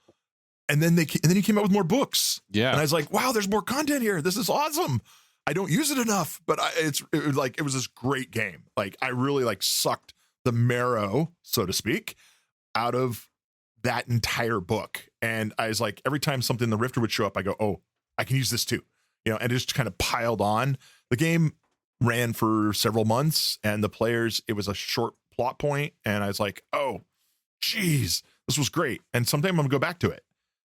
And then he came out with more books. Yeah. And I was like, wow, there's more content here. This is awesome. I don't use it enough, but it was this great game. Like I really like sucked the marrow, so to speak, out of that entire book. And I was like, every time something in the Rifter would show up, I go, oh, I can use this too, and it just kind of piled on. The game ran for several months, and the players, it was a short plot point, and I was like, oh, geez, this was great. And sometime I'm gonna go back to it,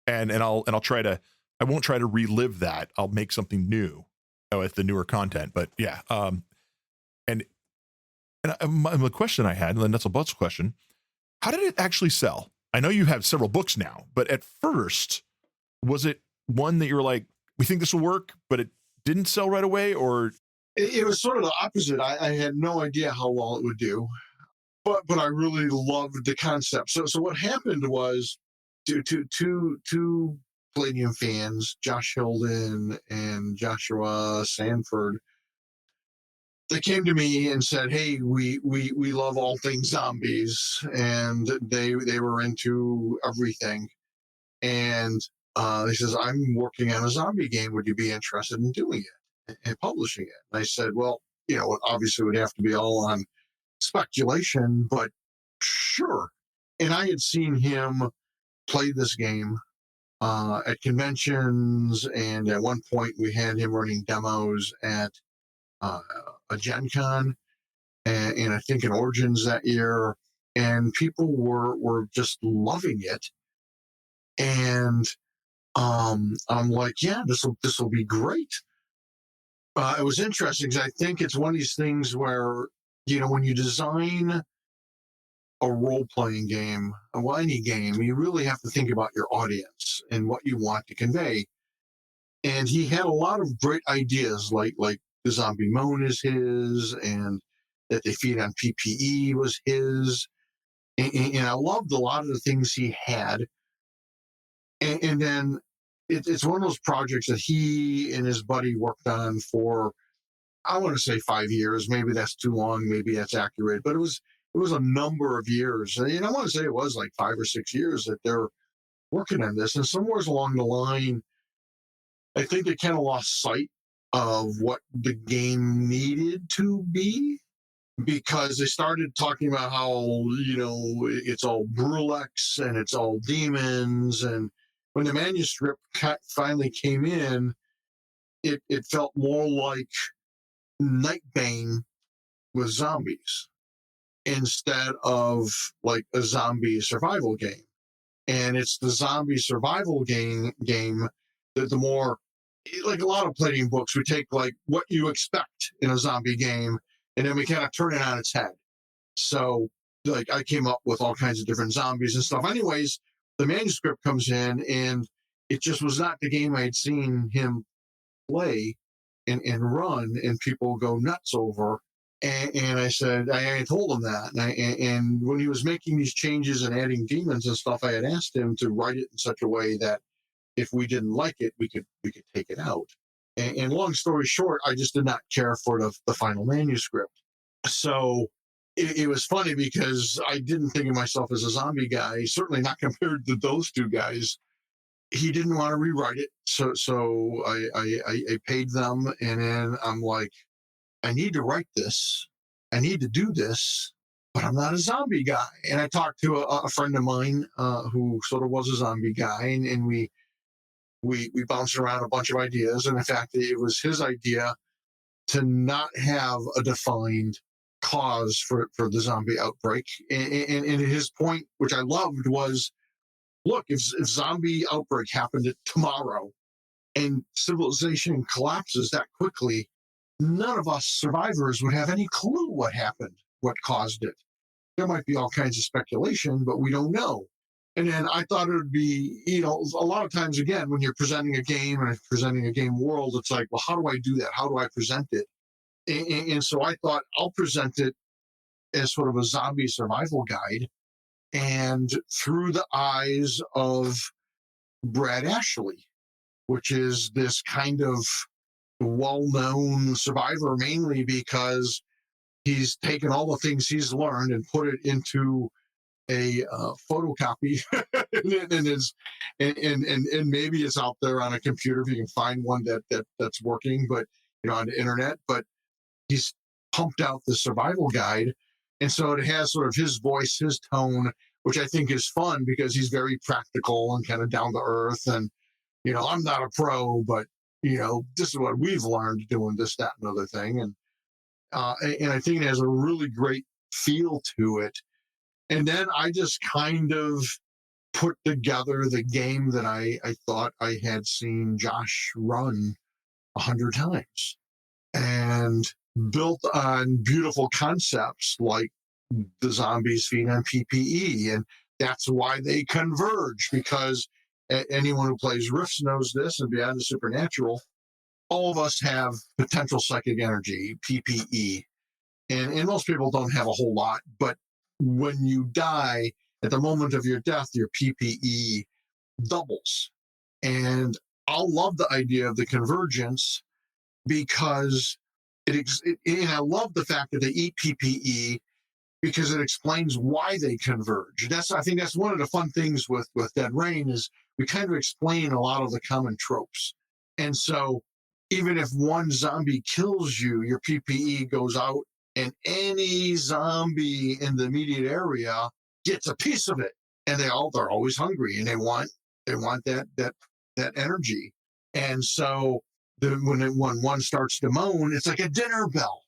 and I'll try to. I won't try to relive that. I'll make something new with the newer content. But yeah, and the question I had, and the Nuts and Bolts question, how did it actually sell? I know you have several books now, but at first, was it one that you were like, we think this will work, but it didn't sell right away, or? It was sort of the opposite. I had no idea how well it would do, but I really loved the concept. So what happened was two Palladium fans, Josh Hilden and Joshua Sanford, they came to me and said, hey, we love all things zombies, and they were into everything. And he says, I'm working on a zombie game. Would you be interested in doing it and publishing it? And I said, well, it obviously would have to be all on speculation, but sure. And I had seen him play this game at conventions, and at one point we had him running demos at a Gen Con, and I think in Origins that year, and people were just loving it. And I'm like, yeah, this will be great. It was interesting because I think it's one of these things where, when you design a role-playing game, well, any game, you really have to think about your audience and what you want to convey. And he had a lot of great ideas, like the zombie moan is his, and that they feed on PPE was his. And I loved a lot of the things he had. And then it's one of those projects that he and his buddy worked on for, I want to say 5 years. Maybe that's too long. Maybe that's accurate. But it was a number of years. And I want to say it was like 5 or 6 years that they're working on this. And somewhere along the line, I think they kind of lost sight of what the game needed to be, because they started talking about how, it's all Brulex and it's all demons. And when the manuscript finally came in, it felt more like Nightbane with zombies instead of like a zombie survival game. And it's the zombie survival game that the more, like a lot of Palladium books, we take like what you expect in a zombie game, and then we kind of turn it on its head. So like I came up with all kinds of different zombies and stuff. Anyways, the manuscript comes in, and it just was not the game I had seen him play and run, and people go nuts over. And I said, I told him that. And when he was making these changes and adding demons and stuff, I had asked him to write it in such a way that if we didn't like it, we could take it out. And long story short, I just did not care for the final manuscript. So it was funny because I didn't think of myself as a zombie guy, certainly not compared to those two guys. He didn't want to rewrite it. So I paid them, and then I'm like, I need to write this. I need to do this, but I'm not a zombie guy. And I talked to a friend of mine who sort of was a zombie guy, and we bounced around a bunch of ideas. And in fact, it was his idea to not have a defined cause for the zombie outbreak. And his point, which I loved, was, look, if zombie outbreak happened tomorrow and civilization collapses that quickly, none of us survivors would have any clue what happened, what caused it. There might be all kinds of speculation, but we don't know. And then I thought it would be, a lot of times, again, when you're presenting a game and presenting a game world, it's like, well, how do I do that? How do I present it? And so I thought I'll present it as sort of a zombie survival guide, and through the eyes of Brad Ashley, which is this kind of well-known survivor, mainly because he's taken all the things he's learned and put it into a photocopy, and maybe it's out there on a computer if you can find one that's working. But on the internet, but he's pumped out the survival guide. And so it has sort of his voice, his tone, which I think is fun because he's very practical and kind of down to earth. And, I'm not a pro, but, this is what we've learned doing this, that, and other thing. And I think it has a really great feel to it. And then I just kind of put together the game that I thought I had seen Josh run 100 times, and built on beautiful concepts like the zombies feed on PPE. And that's why they converge, because anyone who plays Rifts knows this, and Beyond the Supernatural, all of us have potential psychic energy, PPE. And most people don't have a whole lot, but when you die, at the moment of your death, your PPE doubles. And I love the idea of the convergence, because and I love the fact that they eat PPE, because it explains why they converge. I think that's one of the fun things with Dead Reign, is we kind of explain a lot of the common tropes. And so even if one zombie kills you, your PPE goes out, and any zombie in the immediate area gets a piece of it. And they're always hungry, and they want that energy. And so when one starts to moan, it's like a dinner bell.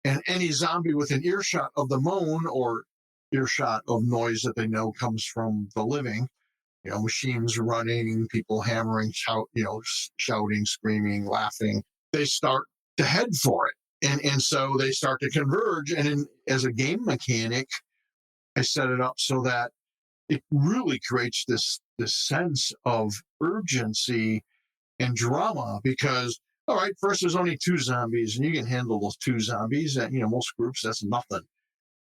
And any zombie within earshot of the moan, or earshot of noise that they know comes from the living, machines running, people hammering, shouting, screaming, laughing, they start to head for it. And so they start to converge. And as a game mechanic, I set it up so that it really creates this sense of urgency and drama, because, all right, first there's only 2 zombies, and you can handle those 2 zombies, and most groups that's nothing.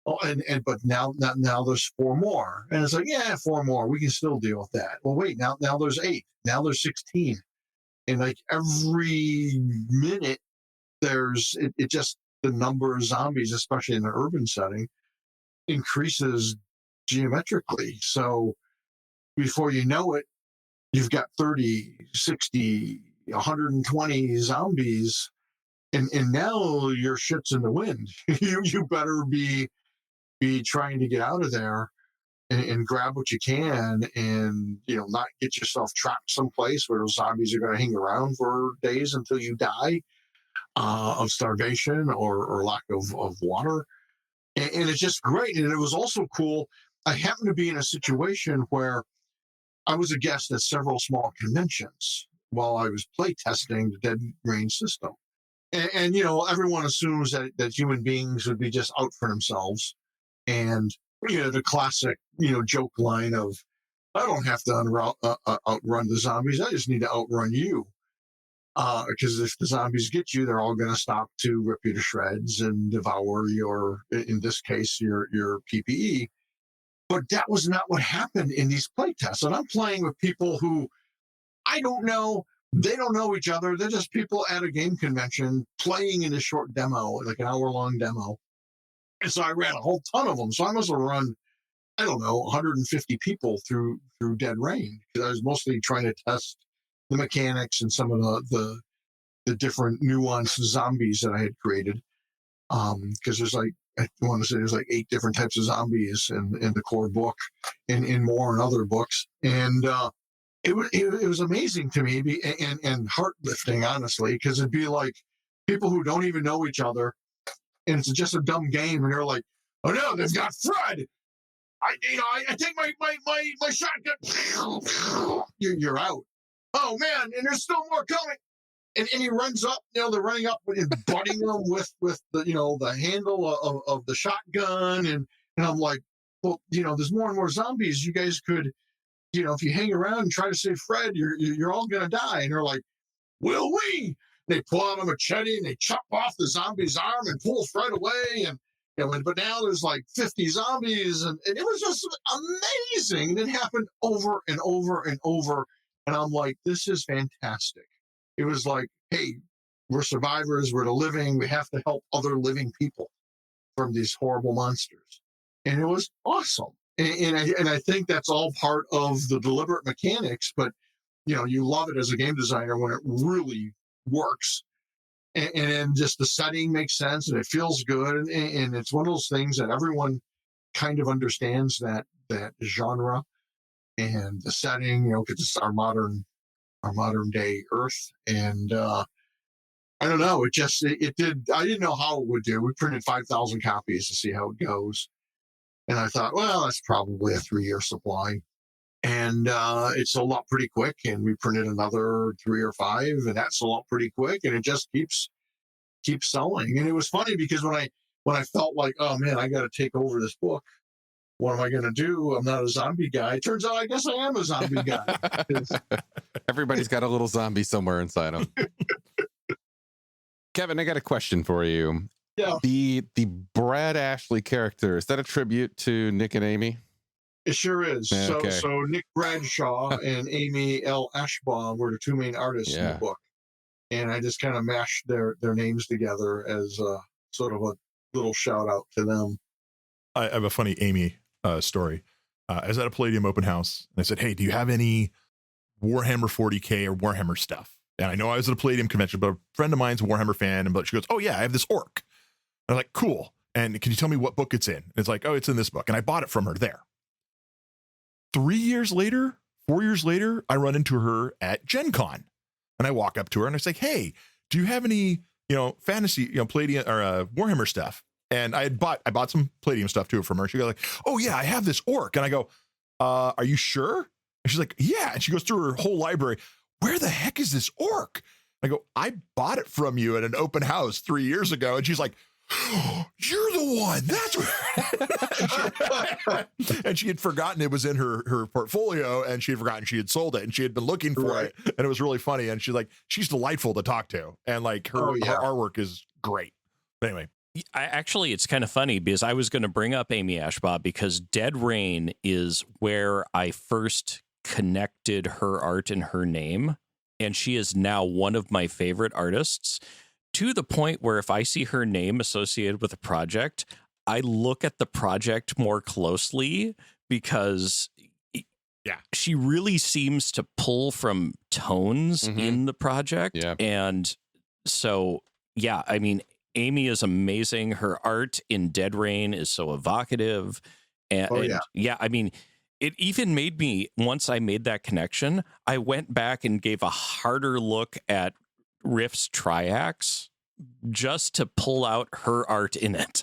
Oh, but now there's 4 more, and it's like, yeah, 4 more, we can still deal with that. Well, wait, now there's 8, now there's 16, and like every minute there's it just, the number of zombies, especially in an urban setting, increases geometrically. So before you know it, you've got 30, 60, 120 zombies, and now your shit's in the wind. you better be trying to get out of there and grab what you can, and not get yourself trapped someplace where those zombies are going to hang around for days until you die of starvation or lack of water. And it's just great. And it was also cool. I happened to be in a situation where I was a guest at several small conventions while I was playtesting the Dead Reign system. And everyone assumes that human beings would be just out for themselves. And, the classic, joke line of, I don't have to outrun the zombies. I just need to outrun you. Because if the zombies get you, they're all going to stop to rip you to shreds and devour in this case, your PPE. But that was not what happened in these playtests. And I'm playing with people who I don't know. They don't know each other. They're just people at a game convention playing in a short demo, like an hour-long demo. And so I ran a whole ton of them. So I must have run, I don't know, 150 people through Dead Reign, because I was mostly trying to test the mechanics and some of the different nuanced zombies that I had created. Because there's like, I want to say there's like 8 different types of zombies in the core book, and in more in other books. And it was amazing to me, and heart-lifting, honestly, because it'd be like people who don't even know each other, and it's just a dumb game, and they're like, oh no, they've got Fred. I take my shotgun. You're out. Oh man, and there's still more coming. And he runs up, they're running up and butting them with the, the handle of the shotgun. And I'm like, well, there's more and more zombies. You guys could, if you hang around and try to save Fred, you're all going to die. And they're like, will we? They pull out a machete and they chop off the zombie's arm and pull Fred away. And, but now there's like 50 zombies, and it was just amazing. And it happened over and over and over. And I'm like, this is fantastic. It was like, hey, we're survivors, we're the living, we have to help other living people from these horrible monsters. And it was awesome. And I think that's all part of the deliberate mechanics, but you love it as a game designer when it really works. and then just the setting makes sense and it feels good, and it's one of those things that everyone kind of understands that genre and the setting, because it's our modern day Earth. And I don't know, it did. I didn't know how it would do. We printed 5,000 copies to see how it goes, and I thought, well, that's probably a 3-year supply. And it sold out pretty quick, and we printed another 3 or 5, and that sold out pretty quick, and it just keeps selling. And it was funny because when I felt like, oh man, I got to take over this book, what am I going to do? I'm not a zombie guy. It turns out, I guess I am a zombie guy. Everybody's got a little zombie somewhere inside them. Kevin, I got a question for you. Yeah. The Brad Ashley character, is that a tribute to Nick and Amy? It sure is. Okay. So Nick Bradshaw and Amy L. Ashbaum were the two main artists in the book. And I just kind of mashed their names together as sort of a little shout out to them. I have a funny Amy story. I was at a Palladium open house, and I said, hey, do you have any Warhammer 40K or Warhammer stuff? And I know I was at a Palladium convention, but a friend of mine's a Warhammer fan, and she goes, oh yeah, I have this orc. And I'm like, cool. And can you tell me what book it's in? And it's like, oh, it's in this book. And I bought it from her there. 4 years later, I run into her at Gen Con, and I walk up to her and I say, hey, do you have any, fantasy, Palladium or Warhammer stuff? And I bought some Palladium stuff too from her. She goes like, oh yeah, I have this orc. And I go, are you sure? And she's like, yeah. And she goes through her whole library. Where the heck is this orc? I go, I bought it from you at an open house 3 years ago. And she's like, oh, you're the one. That's what. And she had forgotten it was in her portfolio, and she had forgotten she had sold it, and she had been looking for it. And it was really funny. And she's delightful to talk to. And like her artwork is great. But anyway. It's kind of funny because I was going to bring up Amy Ashbaugh because Dead Reign is where I first connected her art and her name. And she is now one of my favorite artists, to the point where if I see her name associated with a project, I look at the project more closely because she really seems to pull from tones in the project. Yeah. And so, I mean, Amy is amazing. Her art in Dead Reign is so evocative. And I mean, it even made me, once I made that connection, I went back and gave a harder look at Rift's Triax just to pull out her art in it.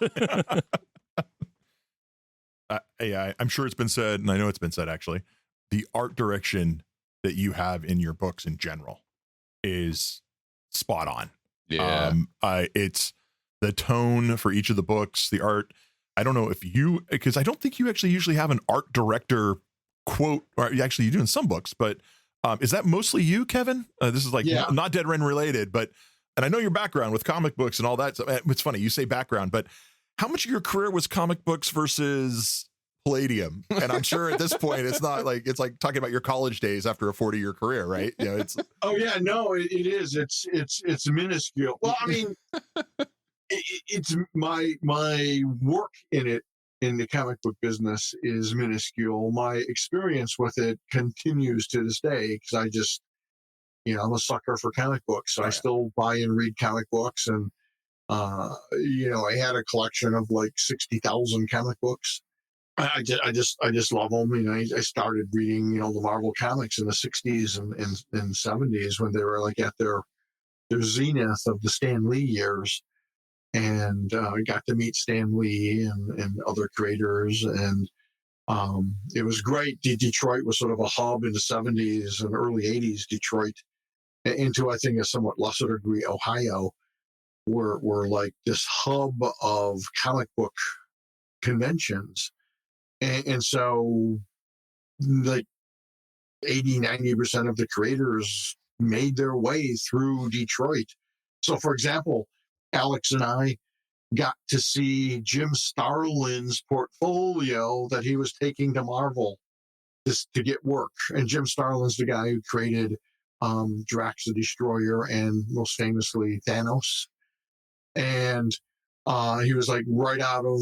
I'm sure it's been said, and I know it's been said actually, the art direction that you have in your books in general is spot on. Yeah. It's the tone for each of the books, the art. I don't know if because I don't think you actually usually have an art director quote, or actually you do in some books, but is that mostly you, Kevin? This is not Dead Reign related, but, and I know your background with comic books and all that. It's funny, you say background, but how much of your career was comic books versus Palladium? And I'm sure at this point, it's not like, it's like talking about your college days after a 40-year career, right? It's. Oh yeah, no, it is. It's minuscule. Well, I mean, it's my work in the comic book business is minuscule. My experience with it continues to this day because I just, I'm a sucker for comic books. So I still buy and read comic books, and I had a collection of like 60,000 comic books. I just love them. I started reading, the Marvel comics in the 60s and 70s when they were like at their zenith of the Stan Lee years. And I got to meet Stan Lee and other creators, and it was great. Detroit was sort of a hub in the 70s and early 80s. Detroit, into I think a somewhat lesser degree Ohio, were like this hub of comic book conventions, and so like 80-90% of the creators made their way through Detroit. So, for example, Alex and I got to see Jim Starlin's portfolio that he was taking to Marvel to get work. And Jim Starlin's the guy who created Drax the Destroyer and most famously Thanos. And he was like right out of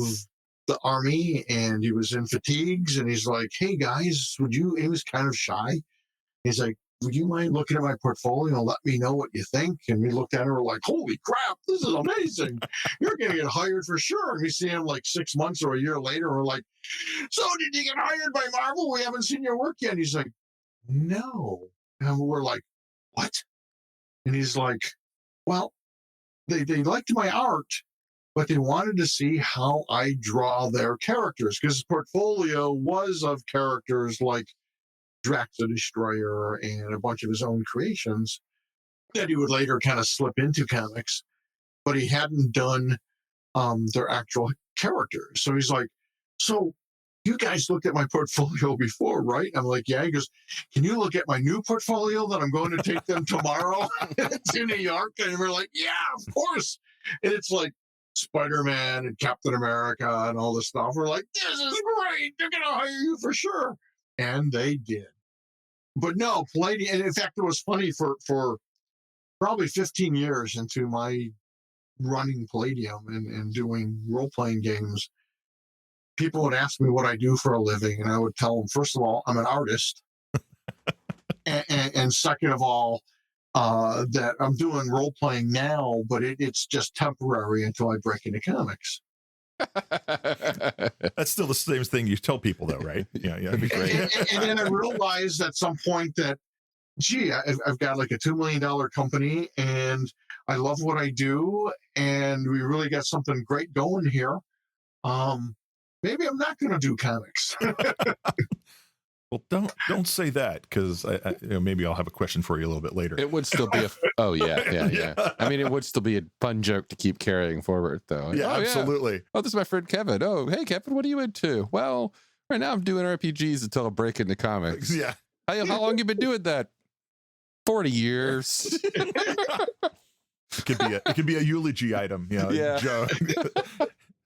the army, and he was in fatigues, and he's like, hey guys, he was kind of shy. He's like, would you mind looking at my portfolio and let me know what you think? And we looked at it, we're like, holy crap, this is amazing. You're going to get hired for sure. And we see him like 6 months or a year later. We're like, so did you get hired by Marvel? We haven't seen your work yet. And he's like, no. And we're like, what? And he's like, well, they liked my art, but they wanted to see how I draw their characters, because his portfolio was of characters like Drax the Destroyer and a bunch of his own creations that he would later kind of slip into comics, but he hadn't done their actual characters. So he's like, so you guys looked at my portfolio before, right? I'm like, yeah. He goes, can you look at my new portfolio that I'm going to take them tomorrow to New York? And we're like, yeah, of course. And it's like Spider-Man and Captain America and all this stuff. We're like, this is great. They're going to hire you for sure. And they did. But no, Palladium, and in fact, it was funny for probably 15 years into my running Palladium and doing role-playing games, people would ask me what I do for a living, and I would tell them, first of all, I'm an artist, and second of all, that I'm doing role-playing now, but it's just temporary until I break into comics. That's still the same thing you tell people, though, right? Yeah. That'd be great. And then I realized at some point that, gee, I've got like a $2 million company, and I love what I do, and we really got something great going here. Maybe I'm not going to do comics. Well, don't say that, because I maybe I'll have a question for you a little bit later. It would still be yeah. I mean, it would still be a fun joke to keep carrying forward, though. Yeah, absolutely. Oh, this is my friend Kevin. Oh, hey, Kevin, what are you into? Well, right now I'm doing RPGs until I break into comics. Yeah. How long you been doing that? 40 years. It could be a eulogy item. Yeah. Joe.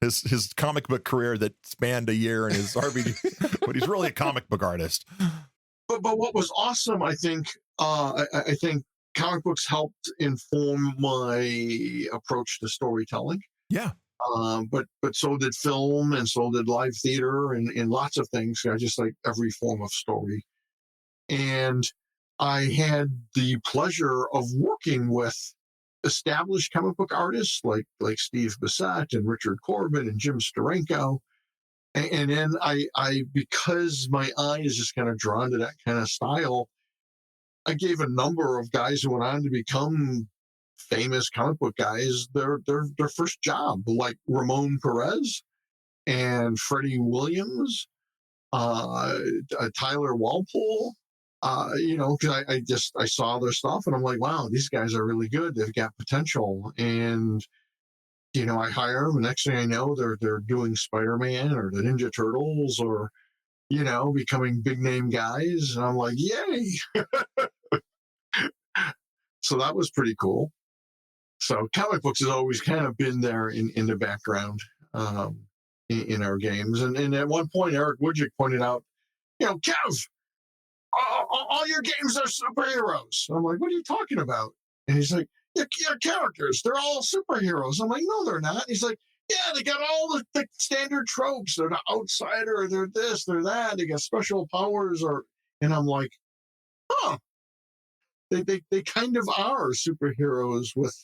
His comic book career that spanned a year in his RPG, but he's really a comic book artist. But what was awesome, I think comic books helped inform my approach to storytelling. Yeah. But so did film, and so did live theater, and lots of things. I just like every form of story. And I had the pleasure of working with established comic book artists like Steve Bissett and Richard Corbin and Jim Steranko. And then I because my eye is just kind of drawn to that kind of style, I gave a number of guys who went on to become famous comic book guys their first job, like Ramon Perez and Freddie Williams, Tyler Walpole. Because I saw their stuff, and I'm like, wow, these guys are really good. They've got potential. And, I hire them, and next thing I know, they're doing Spider-Man or the Ninja Turtles or, becoming big name guys. And I'm like, yay. So that was pretty cool. So comic books has always kind of been there in the background in our games. And at one point, Eric Woodjick pointed out, Kev, all your games are superheroes. I'm like, what are you talking about? And he's like, your characters, they're all superheroes. I'm like, no, they're not. He's like, yeah, they got all the standard tropes. They're the outsider, they're this, they're that. They got special powers. And I'm like, huh. They kind of are superheroes with,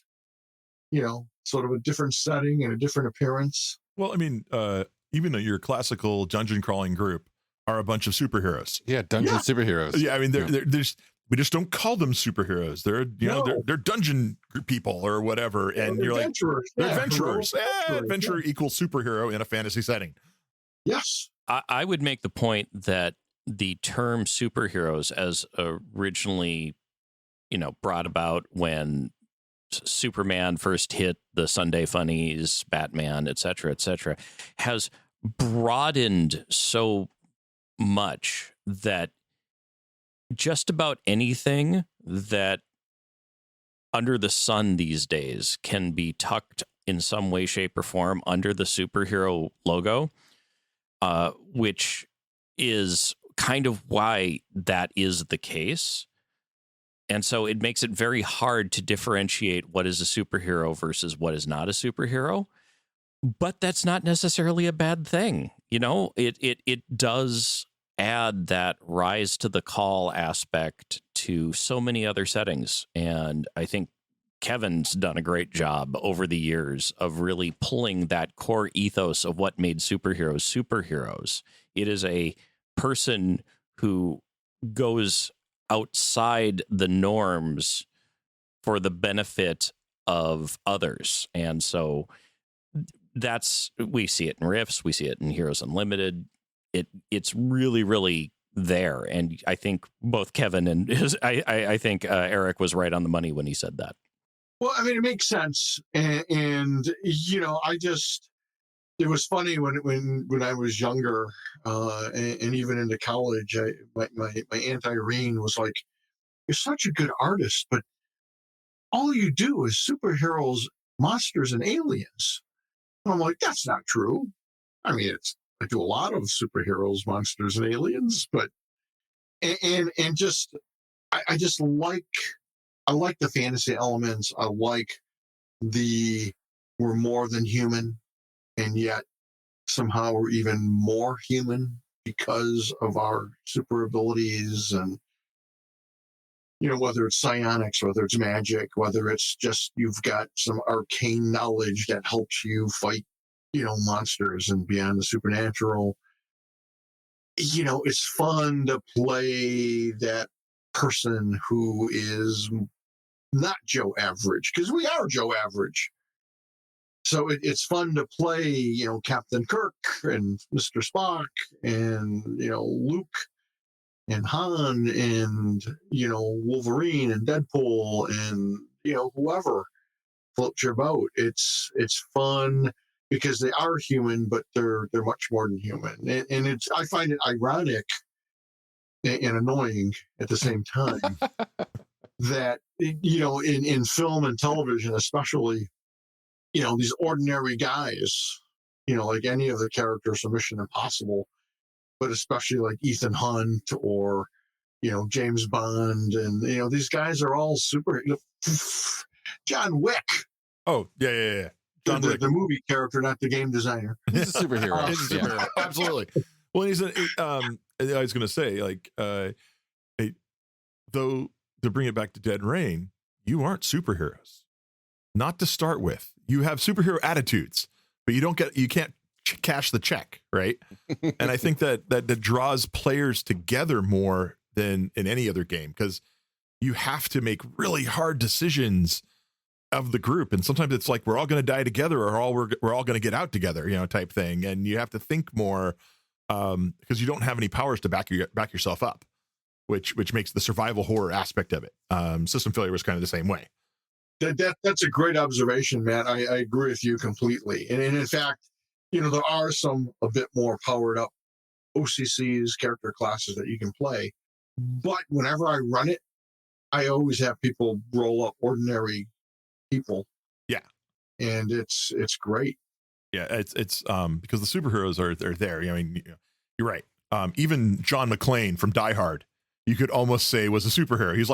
sort of a different setting and a different appearance. Well, I mean, even though your classical dungeon crawling group are a bunch of superheroes. Yeah, dungeon superheroes. Yeah, I mean, we just don't call them superheroes. They're they're dungeon people or whatever, and you're like, they're adventurers. Adventure equals superhero in a fantasy setting. Yes, I would make the point that the term superheroes, as originally, brought about when Superman first hit the Sunday Funnies, Batman, et cetera, has broadened so much that just about anything that under the sun these days can be tucked in some way, shape, or form under the superhero logo, which is kind of why that is the case. And so it makes it very hard to differentiate what is a superhero versus what is not a superhero. But that's not necessarily a bad thing. It does add that rise to the call aspect to so many other settings. And I think Kevin's done a great job over the years of really pulling that core ethos of what made superheroes superheroes. It is a person who goes outside the norms for the benefit of others. And so we see it in Rifts, we see it in Heroes Unlimited. It's really, really there. And I think both Kevin and I think Eric was right on the money when he said that. Well, I mean, it makes sense. And you know, it was funny when I was younger, and even into college, my Aunt Irene was like, "You're such a good artist, but all you do is superheroes, monsters, and aliens." And I'm like, "That's not true. I mean, I do a lot of superheroes, monsters, and aliens, but and just I just like the fantasy elements. I like we're more than human, and yet somehow we're even more human because of our super abilities. And you know, whether it's psionics, whether it's magic, whether it's just you've got some arcane knowledge that helps you fight, you know, monsters and beyond the supernatural. You know, it's fun to play that person who is not Joe Average, because we are Joe Average. So it's fun to play, you know, Captain Kirk and Mr. Spock and, you know, Luke and Han and, you know, Wolverine and Deadpool and, you know, whoever floats your boat. It's fun because they are human, but they're much more than human. And I find it ironic and annoying at the same time that, you know, in film and television especially, you know, these ordinary guys, you know, like any of the characters from Mission Impossible, but especially like Ethan Hunt or, you know, James Bond, and, you know, these guys are all super. You know, John Wick. Oh, yeah. John Wick. The movie character, not the game designer. He's a superhero. He's a superhero. Absolutely. Well, I was going to say, like, though, to bring it back to Dead Rain, you aren't superheroes. Not to start with. You have superhero attitudes, but you can't cash the check, right? And I think that draws players together more than in any other game, because you have to make really hard decisions of the group, and sometimes it's like we're all going to die together, or we're all going to get out together, you know, type thing. And you have to think more because you don't have any powers to back yourself up, which makes the survival horror aspect of it. System Failure was kind of the same way. That's a great observation, Matt. I agree with you completely. And in fact, you know, there are some a bit more powered up OCCs, character classes that you can play. But whenever I run it, I always have people roll up ordinary people. Yeah. And it's great. Yeah, it's because the superheroes are there. I mean, you're right. Even John McClane from Die Hard, you could almost say was a superhero. He's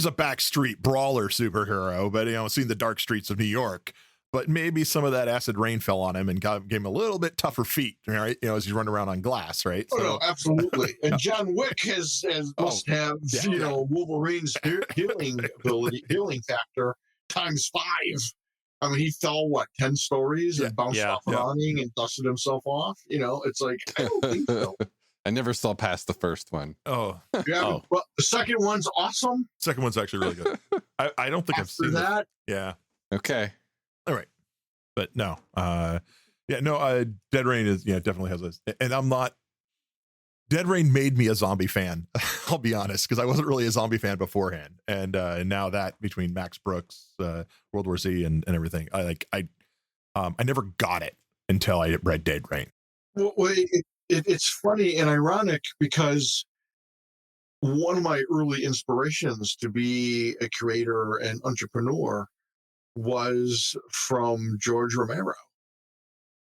a backstreet brawler superhero, but, you know, seeing the dark streets of New York. But maybe some of that acid rain fell on him and gave him a little bit tougher feet, right? You know, as he's running around on glass, right? Oh, no, absolutely. And John Wick must have, you know, Wolverine's healing factor times 5. I mean, he fell 10 stories and bounced off an awning and dusted himself off. You know, it's like, I don't think so. I never saw past the first one. Oh, yeah. Well, the second one's awesome. Second one's actually really good. I don't think I've seen that. Yeah. Okay. All right. But no. Dead Rain is definitely has a, and I'm not. Dead Rain made me a zombie fan. I'll be honest, because I wasn't really a zombie fan beforehand, and now that between Max Brooks, World War Z, and everything, I never got it until I read Dead Rain. Well, it's funny and ironic because one of my early inspirations to be a creator and entrepreneur was from George Romero,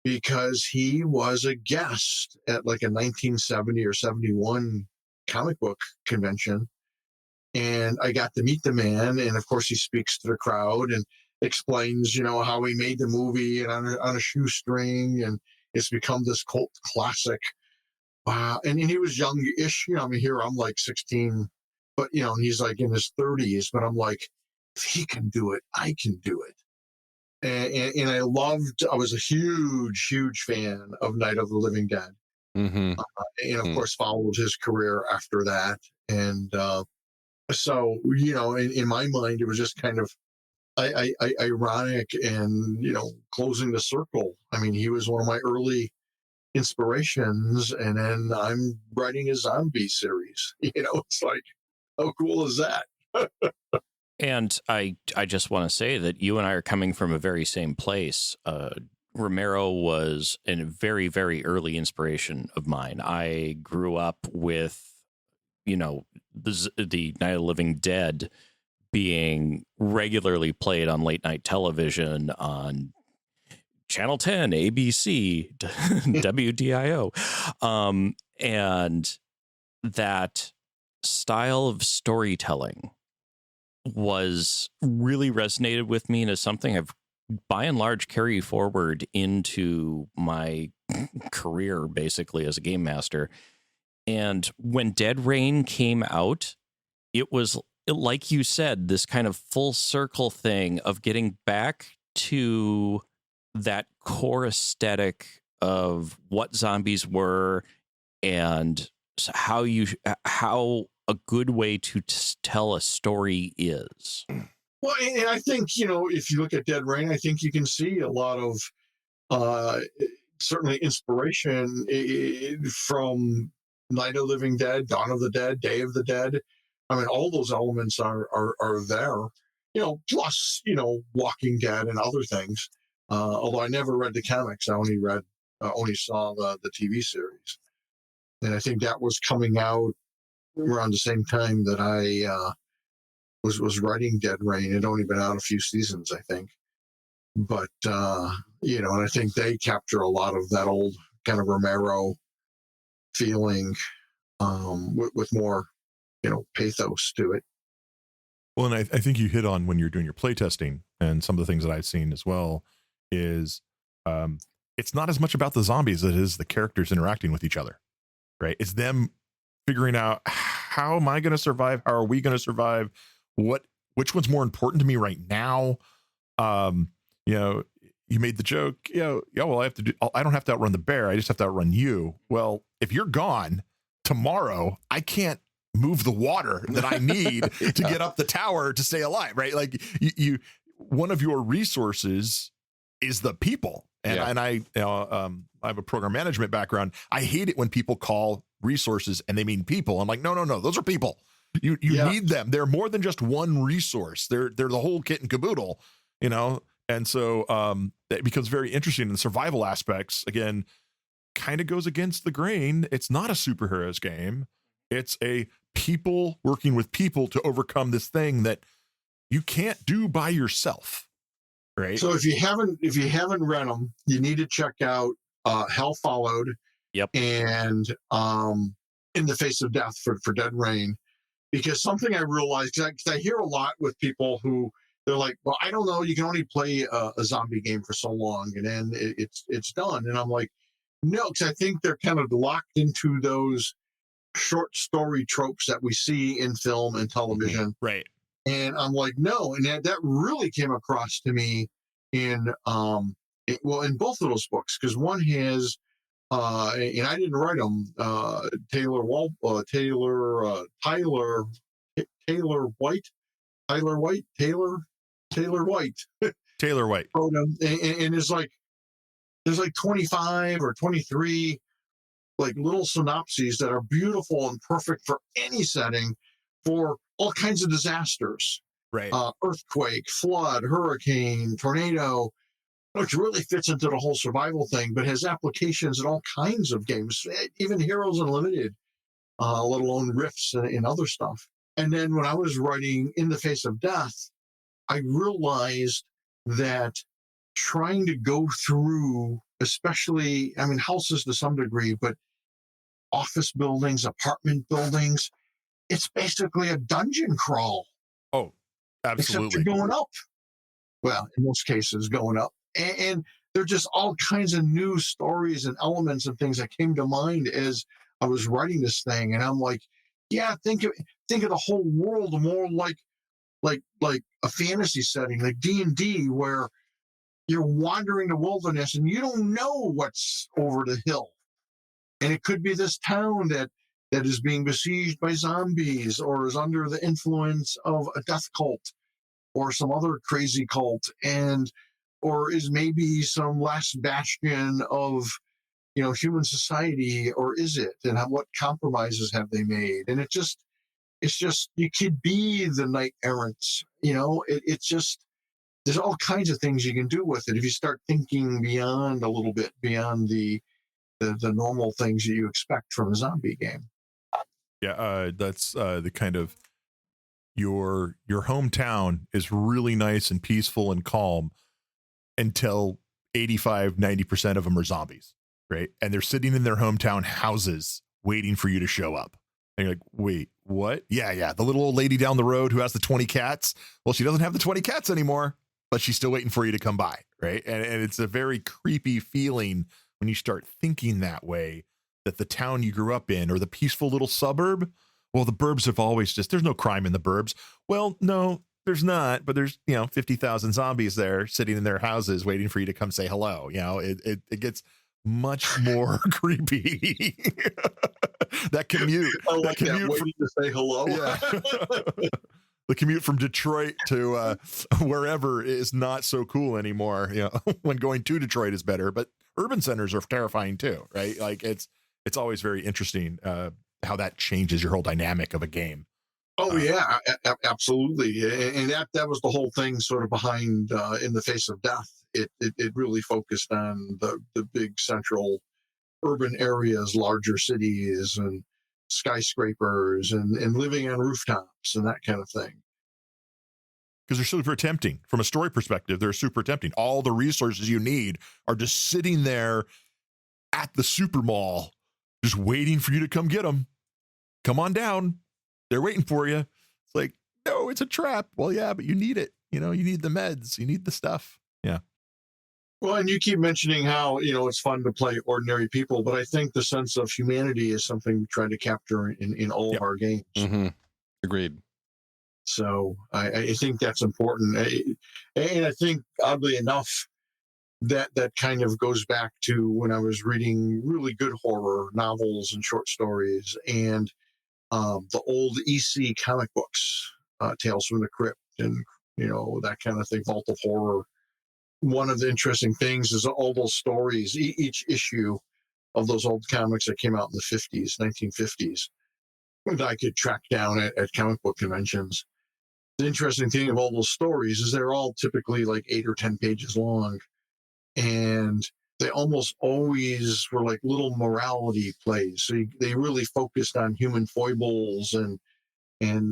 because he was a guest at like a 1970 or 71 comic book convention. And I got to meet the man. And of course, he speaks to the crowd and explains, you know, how he made the movie and on a shoestring. And it's become this cult classic. wow. And he was young-ish, I mean, here I'm like 16, but, and he's like in his 30s, but I'm like, if he can do it, I can do it. And I was a huge, huge fan of Night of the Living Dead. Mm-hmm. And of course followed his career after that. And so, in my mind, it was just kind of ironic and, closing the circle. I mean, he was one of my early inspirations, and then I'm writing a zombie series. It's like, how cool is that? And I just want to say that you and I are coming from a very same place. Romero was a very, very early inspiration of mine. I grew up with, the Night of the Living Dead being regularly played on late night television on Channel 10, ABC, WDIO. And that style of storytelling was really resonated with me, and is something I've by and large carry forward into my career, basically, as a game master. And when Dead Reign came out, it was, like you said, this kind of full circle thing of getting back to that core aesthetic of what zombies were, and how a good way to tell a story is. Well, and I think, if you look at Dead Reign, I think you can see a lot of certainly inspiration from Night of the Living Dead, Dawn of the Dead, Day of the Dead. I mean, all those elements are there, plus, Walking Dead and other things. Although I never read the comics, I only saw the TV series. And I think that was coming out around the same time that I was writing Dead Reign. It had only been out a few seasons, I think. But, and I think they capture a lot of that old kind of Romero feeling with more, pathos to it. Well, and I think you hit on, when you're doing your playtesting, and some of the things that I've seen as well, is it's not as much about the zombies as it is the characters interacting with each other, right? It's them figuring out, how am I going to survive? How are we going to survive? Which one's more important to me right now? You made the joke, well, I don't have to outrun the bear. I just have to outrun you. Well, if you're gone tomorrow, I can't move the water that I need to get up the tower to stay alive, right? Like you one of your resources is the people. And I have a program management background. I hate it when people call resources and they mean people. I'm like, no, those are people. You need them. They're more than just one resource. They're the whole kit and caboodle, And so it becomes very interesting in the survival aspects. Again, kind of goes against the grain. It's not a superheroes game. It's a people working with people to overcome this thing that you can't do by yourself, right? So if you haven't read them, you need to check out Hell Followed. Yep. And In the Face of Death for Dead Reign, because something I realized, because I hear a lot with people who they're like, well, I don't know, you can only play a zombie game for so long, and then it's done. And I'm like, no, because I think they're kind of locked into those short story tropes that we see in film and television. Right. And I'm like, no. And that really came across to me in both of those books, because one has, and I didn't write them, Taylor White wrote them, and there's like 25 or 23 like little synopses that are beautiful and perfect for any setting, for all kinds of disasters, right? Earthquake, flood, hurricane, tornado, which really fits into the whole survival thing, but has applications in all kinds of games, even Heroes Unlimited, let alone Rifts and other stuff. And then when I was writing In the Face of Death, I realized that trying to go through, especially, I mean, houses to some degree, but office buildings, apartment buildings, it's basically a dungeon crawl. Oh, absolutely. Except you're going up. Well, in most cases, going up. And there are just all kinds of new stories and elements and things that came to mind as I was writing this thing, and I'm like, yeah, think of the whole world more like a fantasy setting, like D&D, where you're wandering the wilderness and you don't know what's over the hill. And it could be this town that is being besieged by zombies, or is under the influence of a death cult or some other crazy cult, or is maybe some last bastion of, human society, or is it? And what compromises have they made? And it's just, you could be the knight errants, it's just, there's all kinds of things you can do with it if you start thinking beyond a little bit, beyond the normal things that you expect from a zombie game. Yeah, that's the kind of your hometown is really nice and peaceful and calm until 85-90% of them are zombies, right? And they're sitting in their hometown houses waiting for you to show up. And you're like, wait, what? Yeah, the little old lady down the road who has the 20 cats. Well, she doesn't have the 20 cats anymore, but she's still waiting for you to come by, right? And it's a very creepy feeling when you start thinking that way, that the town you grew up in, or the peaceful little suburb, well, the burbs have always there's no crime in the burbs. Well, no, there's not, but there's, 50,000 zombies there sitting in their houses waiting for you to come say hello. It gets much more creepy. That commute. I like that commute waiting to say hello. Yeah. The commute from Detroit to wherever is not so cool anymore. When going to Detroit is better, but urban centers are terrifying too, right? Like it's always very interesting how that changes your whole dynamic of a game. Oh yeah, absolutely. And that was the whole thing sort of behind In the Face of Death. It really focused on the big central urban areas, larger cities and skyscrapers and living on rooftops and that kind of thing. Because they're super tempting. From a story perspective, they're super tempting. All the resources you need are just sitting there at the super mall, just waiting for you to come get them. Come on down. They're waiting for you. It's like, no, it's a trap. Well, yeah, but you need it. You need the meds. You need the stuff. Yeah. Well, and you keep mentioning how, it's fun to play ordinary people, but I think the sense of humanity is something we try to capture in all of our games. Mm-hmm. Agreed. So I think that's important. And I think, oddly enough, that kind of goes back to when I was reading really good horror novels and short stories, and the old EC comic books, Tales from the Crypt, and, that kind of thing, Vault of Horror. One of the interesting things is all those stories, each issue of those old comics that came out in the 50s, 1950s, that I could track down at comic book conventions. The interesting thing of all those stories is they're all typically like 8 or 10 pages long. And they almost always were like little morality plays. So they really focused on human foibles and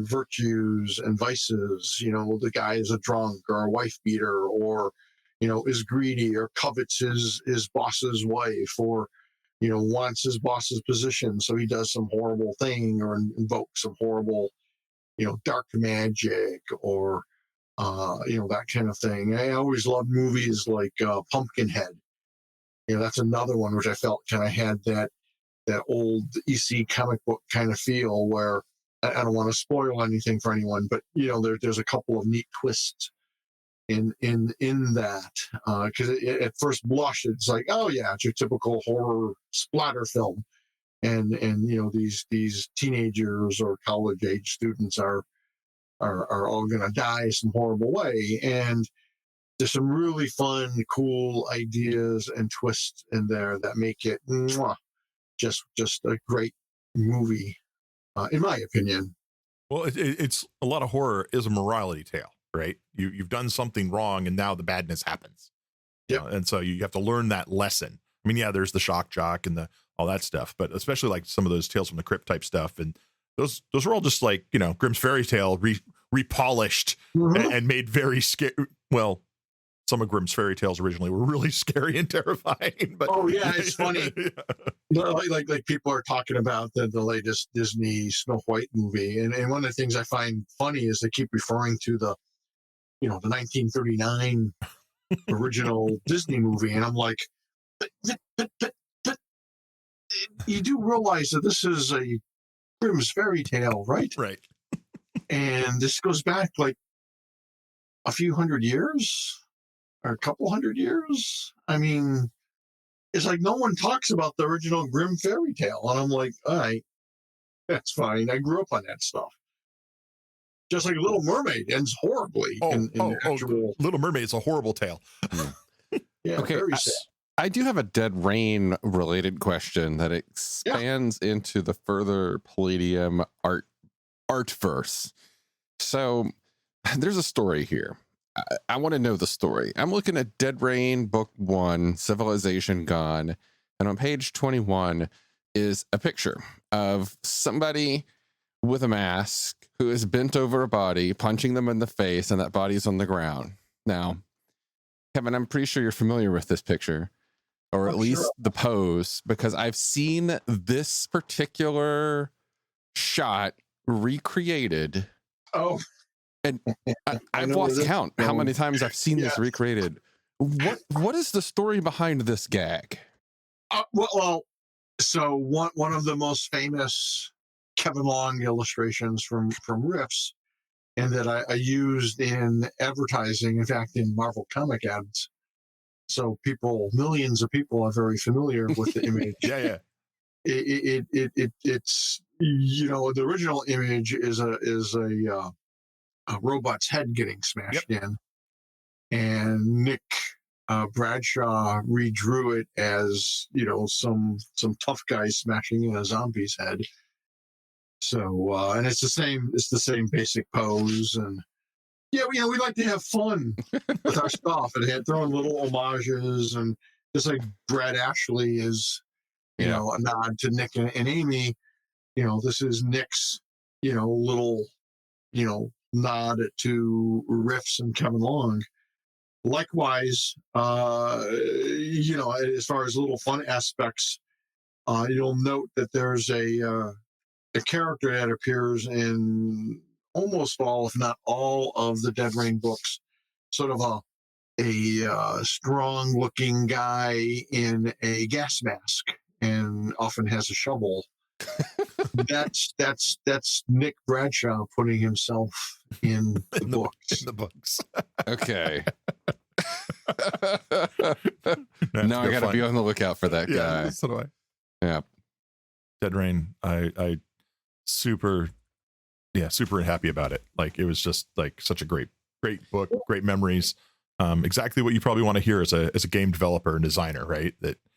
virtues and vices. The guy is a drunk or a wife beater, or is greedy or covets his boss's wife, or wants his boss's position, so he does some horrible thing or invokes some horrible dark magic, or that kind of thing. I always loved movies like Pumpkinhead. That's another one which I felt kind of had that old EC comic book kind of feel, where I don't want to spoil anything for anyone, but there's a couple of neat twists in that, because at first blush it's like, oh yeah, it's your typical horror splatter film, and these teenagers or college age students are all going to die some horrible way, and there's some really fun, cool ideas and twists in there that make it just a great movie, in my opinion. Well, it's a lot of horror is a morality tale, right? You've done something wrong, and now the badness happens. Yeah, and so you have to learn that lesson. I mean, yeah, there's the shock jock and all that stuff, but especially like some of those Tales from the Crypt type stuff, and those are all just like Grimm's fairy tale repolished and made very scary. Well, some of Grimm's fairy tales originally were really scary and terrifying. But oh yeah, it's funny. Like people are talking about the latest Disney Snow White movie, and one of the things I find funny is they keep referring to the 1939 original Disney movie, and I'm like, but you do realize that this is a Grimm's fairy tale, right? Right. And this goes back like a few hundred years or a couple hundred years. I mean, it's like no one talks about the original Grimm fairy tale. And I'm like, all right, that's fine. I grew up on that stuff. Just like Little Mermaid ends horribly in actual... Little Mermaid is a horrible tale. Yeah, Okay, very sad. I do have a Dead Rain related question that expands into the further Palladium artverse. So there's a story here. I want to know the story. I'm looking at Dead Rain Book 1, Civilization Gone, and on page 21 is a picture of somebody with a mask who is bent over a body, punching them in the face, and that body's on the ground. Now, Kevin, I'm pretty sure you're familiar with this picture, or at least the pose, because I've seen this particular shot recreated. Oh, and I've lost count how many times I've seen this recreated. What is the story behind this gag? Well, so one of the most famous Kevin Long illustrations from Riffs, and that I used in advertising, in fact, in Marvel comic ads. So millions of people are very familiar with the image. Yeah. It's the original image is a robot's head getting smashed in, and Nick Bradshaw redrew it as some tough guy smashing in a zombie's head. So and it's the same basic pose, and we like to have fun with our stuff and throwing little homages, and just like Brad Ashley is a nod to Nick and Amy. This is Nick's little nod to Riffs and Kevin Long. Likewise, as far as little fun aspects, you'll note that there's a character that appears in almost all, if not all, of the Dead Rain books. Sort of a strong-looking guy in a gas mask, and often has a shovel. That's Nick Bradshaw putting himself in the books. In the books. Okay. No, now I got to be on the lookout for that guy. So do I. Yeah. Dead Rain. I super happy about it. Like, it was just like such a great book, great memories. Exactly what you probably want to hear as a game developer and designer, right?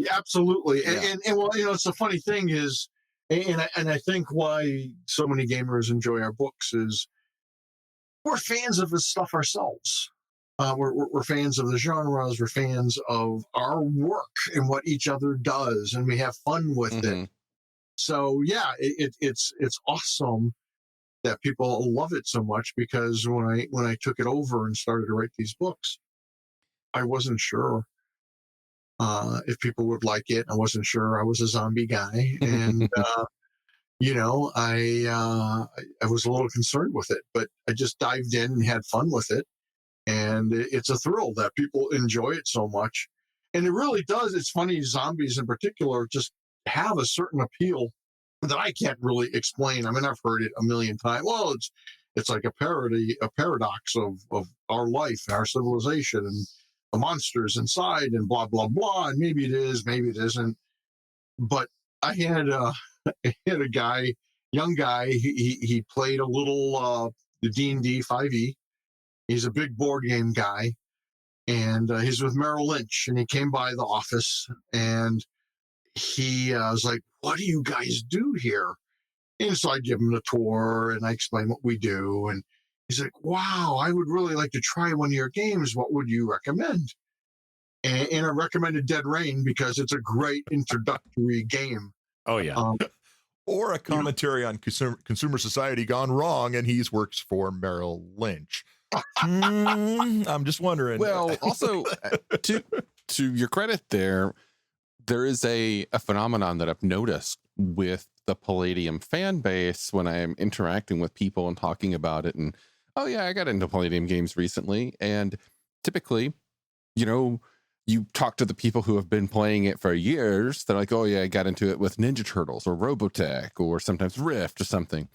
Absolutely. And well, it's the funny thing is, and I think why so many gamers enjoy our books is we're fans of this stuff ourselves. We're fans of the genres. We're fans of our work and what each other does, and we have fun with it. So it's awesome that people love it so much, because when I took it over and started to write these books, I wasn't sure if people would like it. I wasn't sure. I was a zombie guy, and I was a little concerned with it, but I just dived in and had fun with it. And it's a thrill that people enjoy it so much. And it really does. It's funny, zombies in particular just have a certain appeal that I can't really explain. I mean, I've heard it a million times. Well, it's like a paradox of our life, our civilization, and the monsters inside, and blah, blah, blah. And maybe it is, maybe it isn't. But I had a guy, young guy, he played a little the D&D 5e. He's a big board game guy, and he's with Merrill Lynch, and he came by the office, and he was like, "What do you guys do here?" And so I give him the tour, and I explain what we do, and he's like, "Wow, I would really like to try one of your games. What would you recommend?" And I recommended Dead Rain because it's a great introductory game. Oh, yeah. Or a commentary on consumer society gone wrong, and he works for Merrill Lynch. I'm just wondering. Well, also to your credit, there is a phenomenon that I've noticed with the Palladium fan base when I'm interacting with people and talking about it. And I got into Palladium games recently, and typically, you talk to the people who have been playing it for years, they're like, oh yeah, I got into it with Ninja Turtles or Robotech or sometimes Rift or something.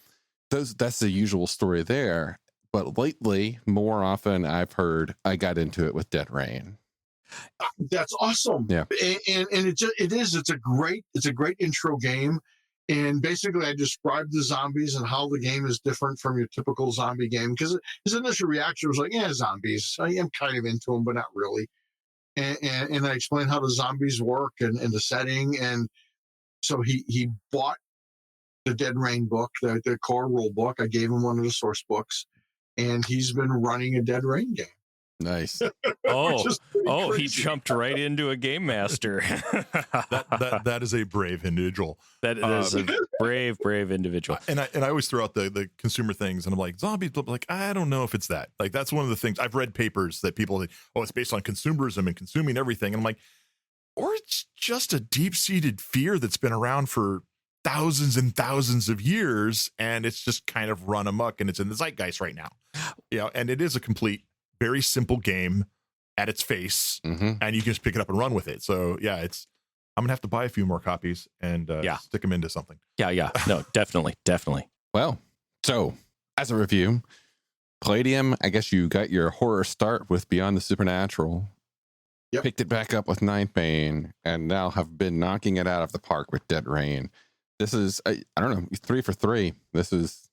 That's the usual story there. But lately, more often I've heard I got into it with Dead Reign. That's awesome. Yeah. And it's a great intro game. And basically I described the zombies and how the game is different from your typical zombie game, because his initial reaction was like, yeah, zombies. I am kind of into them, but not really. And I explained how the zombies work and the setting. And so he bought the Dead Reign book, the core rule book. I gave him one of the source books, and he's been running a Dead Reign game. Nice. He jumped right into a game master. That is a brave individual. That is a brave individual. And I always throw out the consumer things, and I'm like, zombies, like, I don't know if it's that. Like, that's one of the things I've read papers that people think, oh, it's based on consumerism and consuming everything. And I'm like, or it's just a deep-seated fear that's been around for thousands and thousands of years, and it's just kind of run amok, and it's in the zeitgeist right now. And it is a complete, very simple game at its face, and you can just pick it up and run with it. So yeah, I'm gonna have to buy a few more copies and stick them into something. Yeah. No, definitely. Well, so as a review, Palladium, I guess you got your horror start with Beyond the Supernatural. Yep. Picked it back up with Nightbane, and now have been knocking it out of the park with Dead Reign. This is, I don't know, 3 for 3. This is,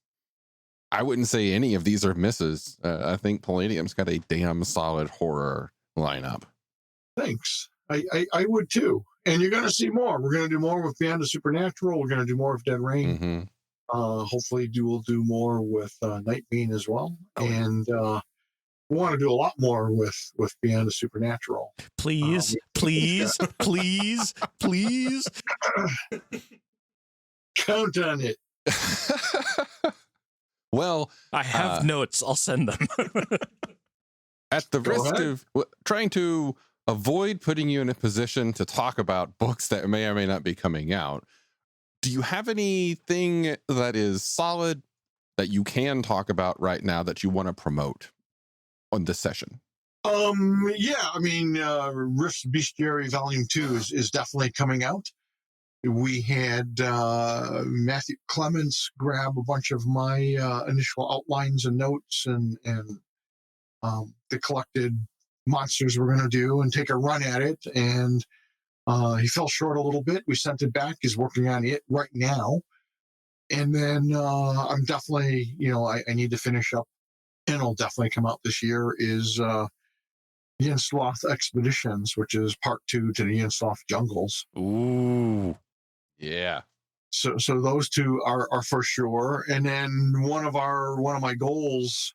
I wouldn't say any of these are misses. I think Palladium's got a damn solid horror lineup. Thanks. I would too. And you're going to see more. We're going to do more with Beyond the Supernatural. We're going to do more with Dead Reign. Hopefully we'll do more with Nightbane as well. And we want to do a lot more with Beyond the Supernatural. Please. Count on it. Well, I have notes. I'll send them. At the risk of trying to avoid putting you in a position to talk about books that may or may not be coming out, do you have anything that is solid that you can talk about right now that you want to promote on this session? Yeah, I mean, Rift's Bestiary Volume 2 is definitely coming out. We had Matthew Clements grab a bunch of my initial outlines and notes and the collected monsters we're going to do and take a run at it. And he fell short a little bit. We sent it back. He's working on it right now. And then I'm definitely, I need to finish up, and it'll definitely come out this year, is Yinslath Expeditions, which is part 2 to the Yinslath Jungles. Ooh. Yeah. So those two are for sure. And then one of my goals,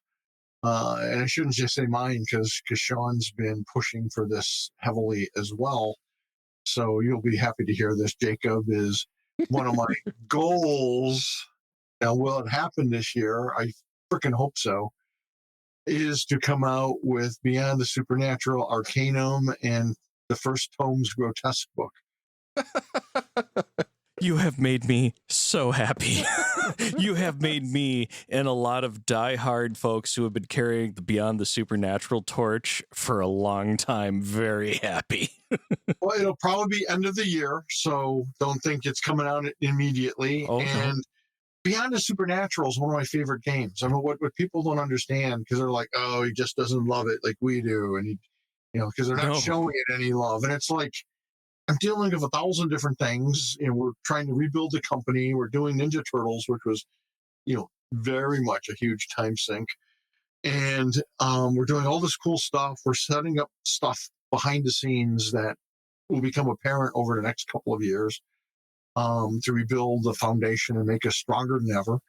and I shouldn't just say mine because Sean's been pushing for this heavily as well. So you'll be happy to hear this, Jacob, is one of my goals. Now, will it happen this year? I freaking hope so. Is to come out with Beyond the Supernatural Arcanum and the first Tomes Grotesque book. You have made me so happy. You have made me and a lot of diehard folks who have been carrying the Beyond the Supernatural torch for a long time very happy. Well, it'll probably be end of the year, so don't think it's coming out immediately. Okay. And Beyond the Supernatural is one of my favorite games. I mean, what people don't understand, because they're like, oh, he just doesn't love it like we do. And, because they're not showing it any love. And it's like, I'm dealing with 1,000 different things, and we're trying to rebuild the company. We're doing Ninja Turtles, which was, very much a huge time sink. And we're doing all this cool stuff. We're setting up stuff behind the scenes that will become apparent over the next couple of years to rebuild the foundation and make us stronger than ever.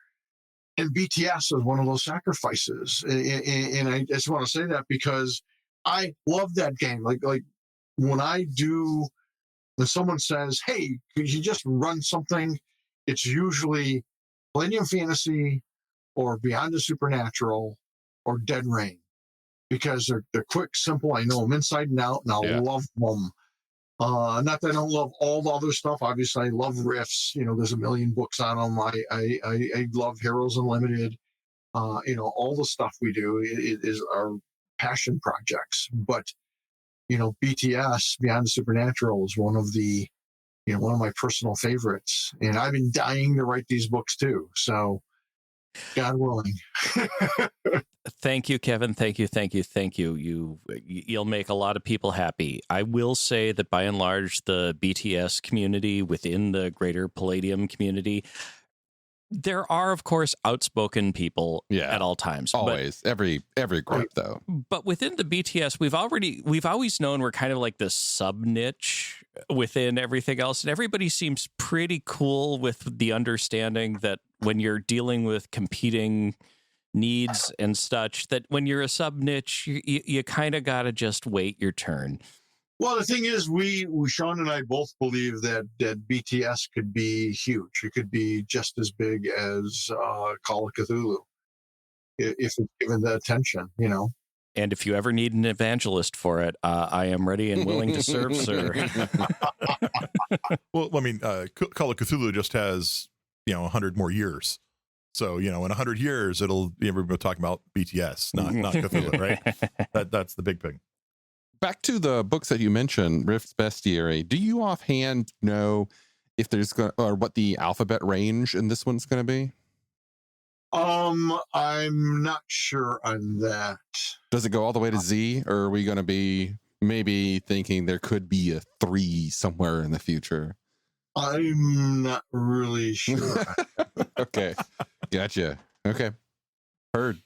And BTS is one of those sacrifices. And I just want to say that because I love that game. Like when someone says, hey, could you just run something? It's usually Palladium Fantasy or Beyond the Supernatural or Dead Reign, because they're quick, simple. I know them inside and out, and I love them. Not that I don't love all the other stuff. Obviously, I love Rifts. There's a million books on them. I love Heroes Unlimited. All the stuff we do is our passion projects. But BTS, Beyond the Supernatural, is one of my personal favorites. And I've been dying to write these books too. So, God willing. Thank you, Kevin. Thank you. You'll make a lot of people happy. I will say that by and large, the BTS community within the greater Palladium community, there are, of course, outspoken people at all times. Always. Every group, though. But within the BTS, we've always known we're kind of like this sub niche within everything else. And everybody seems pretty cool with the understanding that when you're dealing with competing needs and such, that when you're a sub niche, you kind of got to just wait your turn. Well, the thing is, Sean and I both believe that BTS could be huge. It could be just as big as Call of Cthulhu if it's given the attention, And if you ever need an evangelist for it, I am ready and willing to serve, sir. Well, I mean, Call of Cthulhu just has 100 more years. So, in 100 years, everybody talking about BTS, not Cthulhu, right? That's the big thing. Back to the books that you mentioned, Rift's Bestiary. Do you offhand know if or what the alphabet range in this one's going to be? I'm not sure on that. Does it go all the way to Z, or are we going to be maybe thinking there could be a 3 somewhere in the future? I'm not really sure. Okay. Gotcha. Okay. Heard.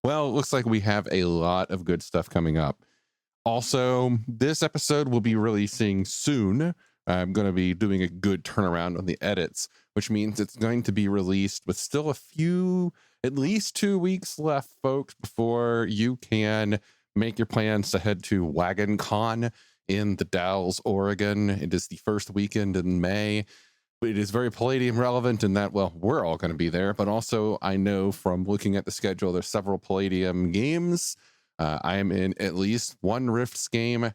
Well, it looks like we have a lot of good stuff coming up. Also, this episode will be releasing soon. I'm going to be doing a good turnaround on the edits, which means it's going to be released with still at least 2 weeks left, folks, before you can make your plans to head to Wagon Con in the Dalles, Oregon. It is the first weekend in May. It is very Palladium relevant in that, well, we're all going to be there, but also I know from looking at the schedule, there's several Palladium games. I am in at least one Rifts game,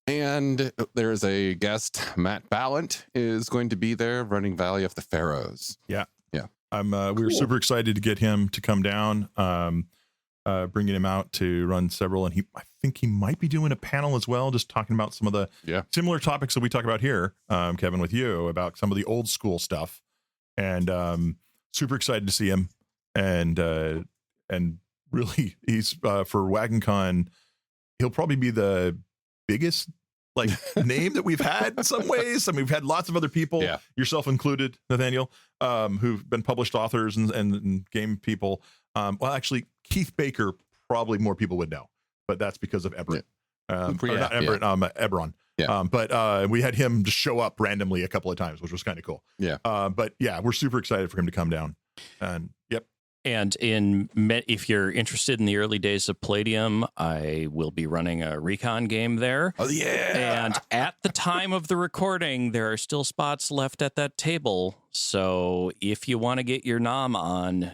and there's a guest, Matt Ballant, is going to be there running Valley of the Pharaohs. Yeah. Yeah. We were super excited to get him to come down, bringing him out to run several, and I think he might be doing a panel as well, just talking about some of the similar topics that we talk about here, Kevin, with you, about some of the old school stuff, and super excited to see him, and really he's for WagonCon, he'll probably be the biggest name that we've had in some ways. I mean, we've had lots of other people, yourself included, Nathaniel, who've been published authors and game people. Well, actually, Keith Baker, probably more people would know, but that's because of Eberron. Not Eberron, Eberron. Yeah. But we had him just show up randomly a couple of times, which was kind of cool. Yeah. But yeah, we're super excited for him to come down. And yep. And if you're interested in the early days of Palladium, I will be running a recon game there. Oh, yeah. And at the time of the recording, there are still spots left at that table. So if you want to get your nom on,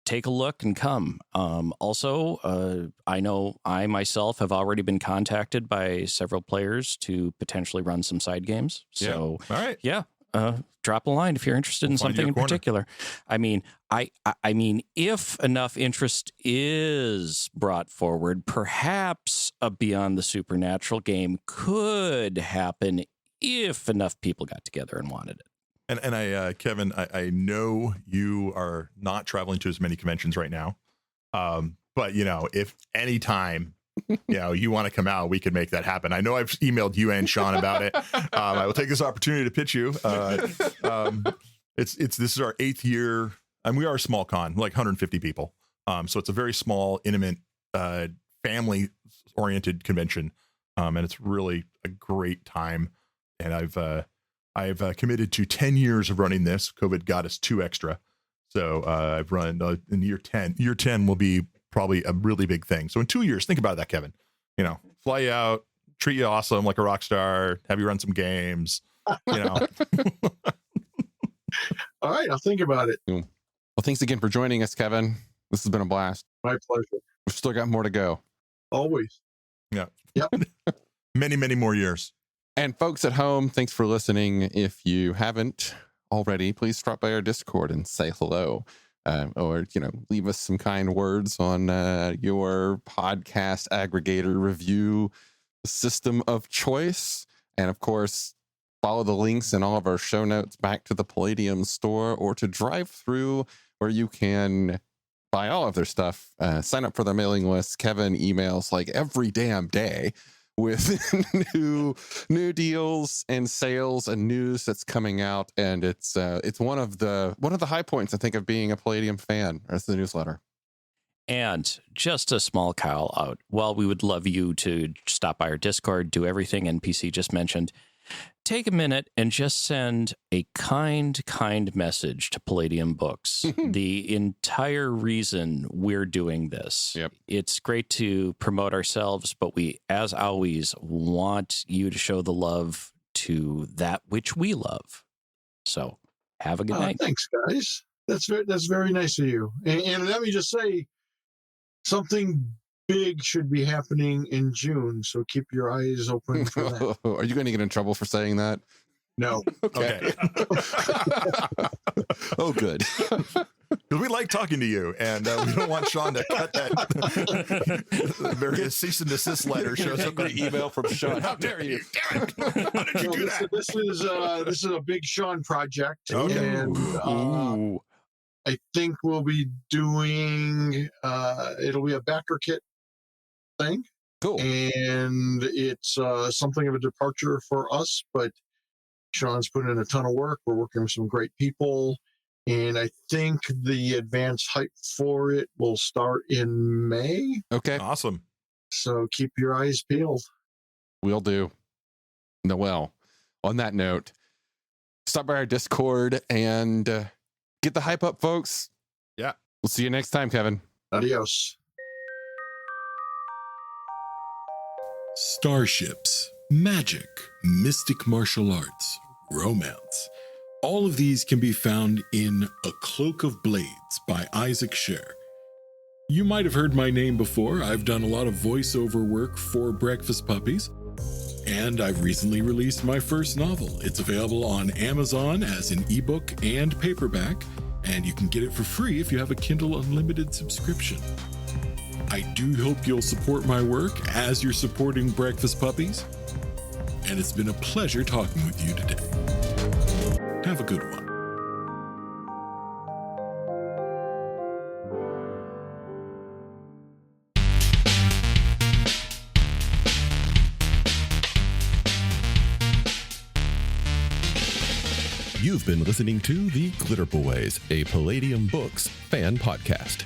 take a look and come. Also, I know I myself have already been contacted by several players to potentially run some side games. So, all right. Yeah. Drop a line if you're interested in something in particular. I mean, I mean, if enough interest is brought forward, perhaps a Beyond the Supernatural game could happen if enough people got together and wanted it. And I, Kevin, I know you are not traveling to as many conventions right now. But if any time, you want to come out, we can make that happen. I know I've emailed you and Sean about it. I will take this opportunity to pitch you. This is our 8th year, and we are a small con, like 150 people. So it's a very small, intimate, family oriented convention. And it's really a great time. And I've committed to 10 years of running this. COVID got us 2 extra. So I've run in year 10. Year 10 will be probably a really big thing. So in 2 years, think about that, Kevin. Fly you out, treat you awesome like a rock star, have you run some games. All right, I'll think about it. Well, thanks again for joining us, Kevin. This has been a blast. My pleasure. We've still got more to go. Always. Yeah. Yep. Many, many more years. And folks at home, thanks for listening. If you haven't already, please drop by our Discord and say hello. or, leave us some kind words on your podcast aggregator review system of choice. And of course, follow the links in all of our show notes back to the Palladium store or to Drive-Thru, where you can buy all of their stuff, sign up for their mailing list. Kevin emails like every damn day with new deals and sales and news that's coming out, and it's one of the high points, I think, of being a Palladium fan. That's the newsletter. And just a small call out. Well, we would love you to stop by our Discord, do everything NPC just mentioned. Take a minute and just send a kind message to Palladium Books. The entire reason we're doing this. Yep. It's great to promote ourselves, but we, as always, want you to show the love to that which we love. So have a good night. Thanks, guys. That's very nice of you. And let me just say, something big should be happening in June, so keep your eyes open for that. Are you going to get in trouble for saying that? No. Okay. Oh, good. Because we like talking to you, and we don't want Sean to cut that various cease and desist letter shows up an email from Sean. How dare you? Damn it! How did you do that? This is a big Sean project, Okay. and I think we'll be doing. It'll be a backer kit thing. Cool. And it's something of a departure for us, but Sean's put in a ton of work. We're working with some great people, and I think the advanced hype for it will start in May. Okay. Awesome. So keep your eyes peeled. Will do. Noel, on that note, stop by our Discord and get the hype up, folks. Yeah. We'll see you next time, Kevin. Adios. Starships, magic, mystic martial arts, romance. All of these can be found in A Cloak of Blades by Isaac Scher. You might have heard my name before. I've done a lot of voiceover work for Breakfast Puppies, and I've recently released my first novel. It's available on Amazon as an ebook and paperback, and you can get it for free if you have a Kindle Unlimited subscription. I do hope you'll support my work as you're supporting Breakfast Puppies, and it's been a pleasure talking with you today. Have a good one. You've been listening to The Glitterbois, a Palladium Books fan podcast.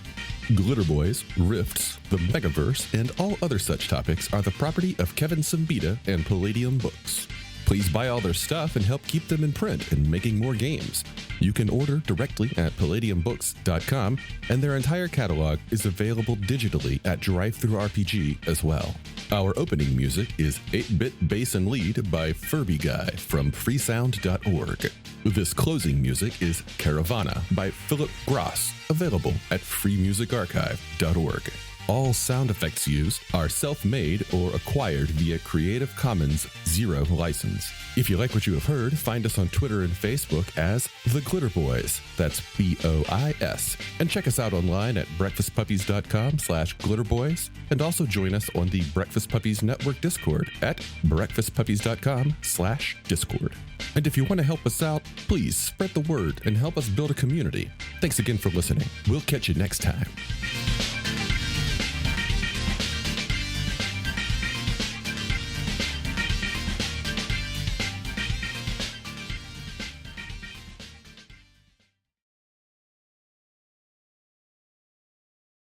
Glitterbois, Rifts, the Megaverse, and all other such topics are the property of Kevin Siembieda and Palladium Books. Please buy all their stuff and help keep them in print and making more games. You can order directly at palladiumbooks.com, and their entire catalog is available digitally at Drive-Thru RPG as well. Our opening music is 8-Bit Bass and Lead by Furby Guy from freesound.org. This closing music is Caravana by Philip Gross, available at freemusicarchive.org. All sound effects used are self-made or acquired via Creative Commons Zero license. If you like what you have heard, find us on Twitter and Facebook as The Glitterbois. That's BOIS. And check us out online at breakfastpuppies.com/glitterbois. And also join us on the Breakfast Puppies Network Discord at breakfastpuppies.com/discord. And if you want to help us out, please spread the word and help us build a community. Thanks again for listening. We'll catch you next time.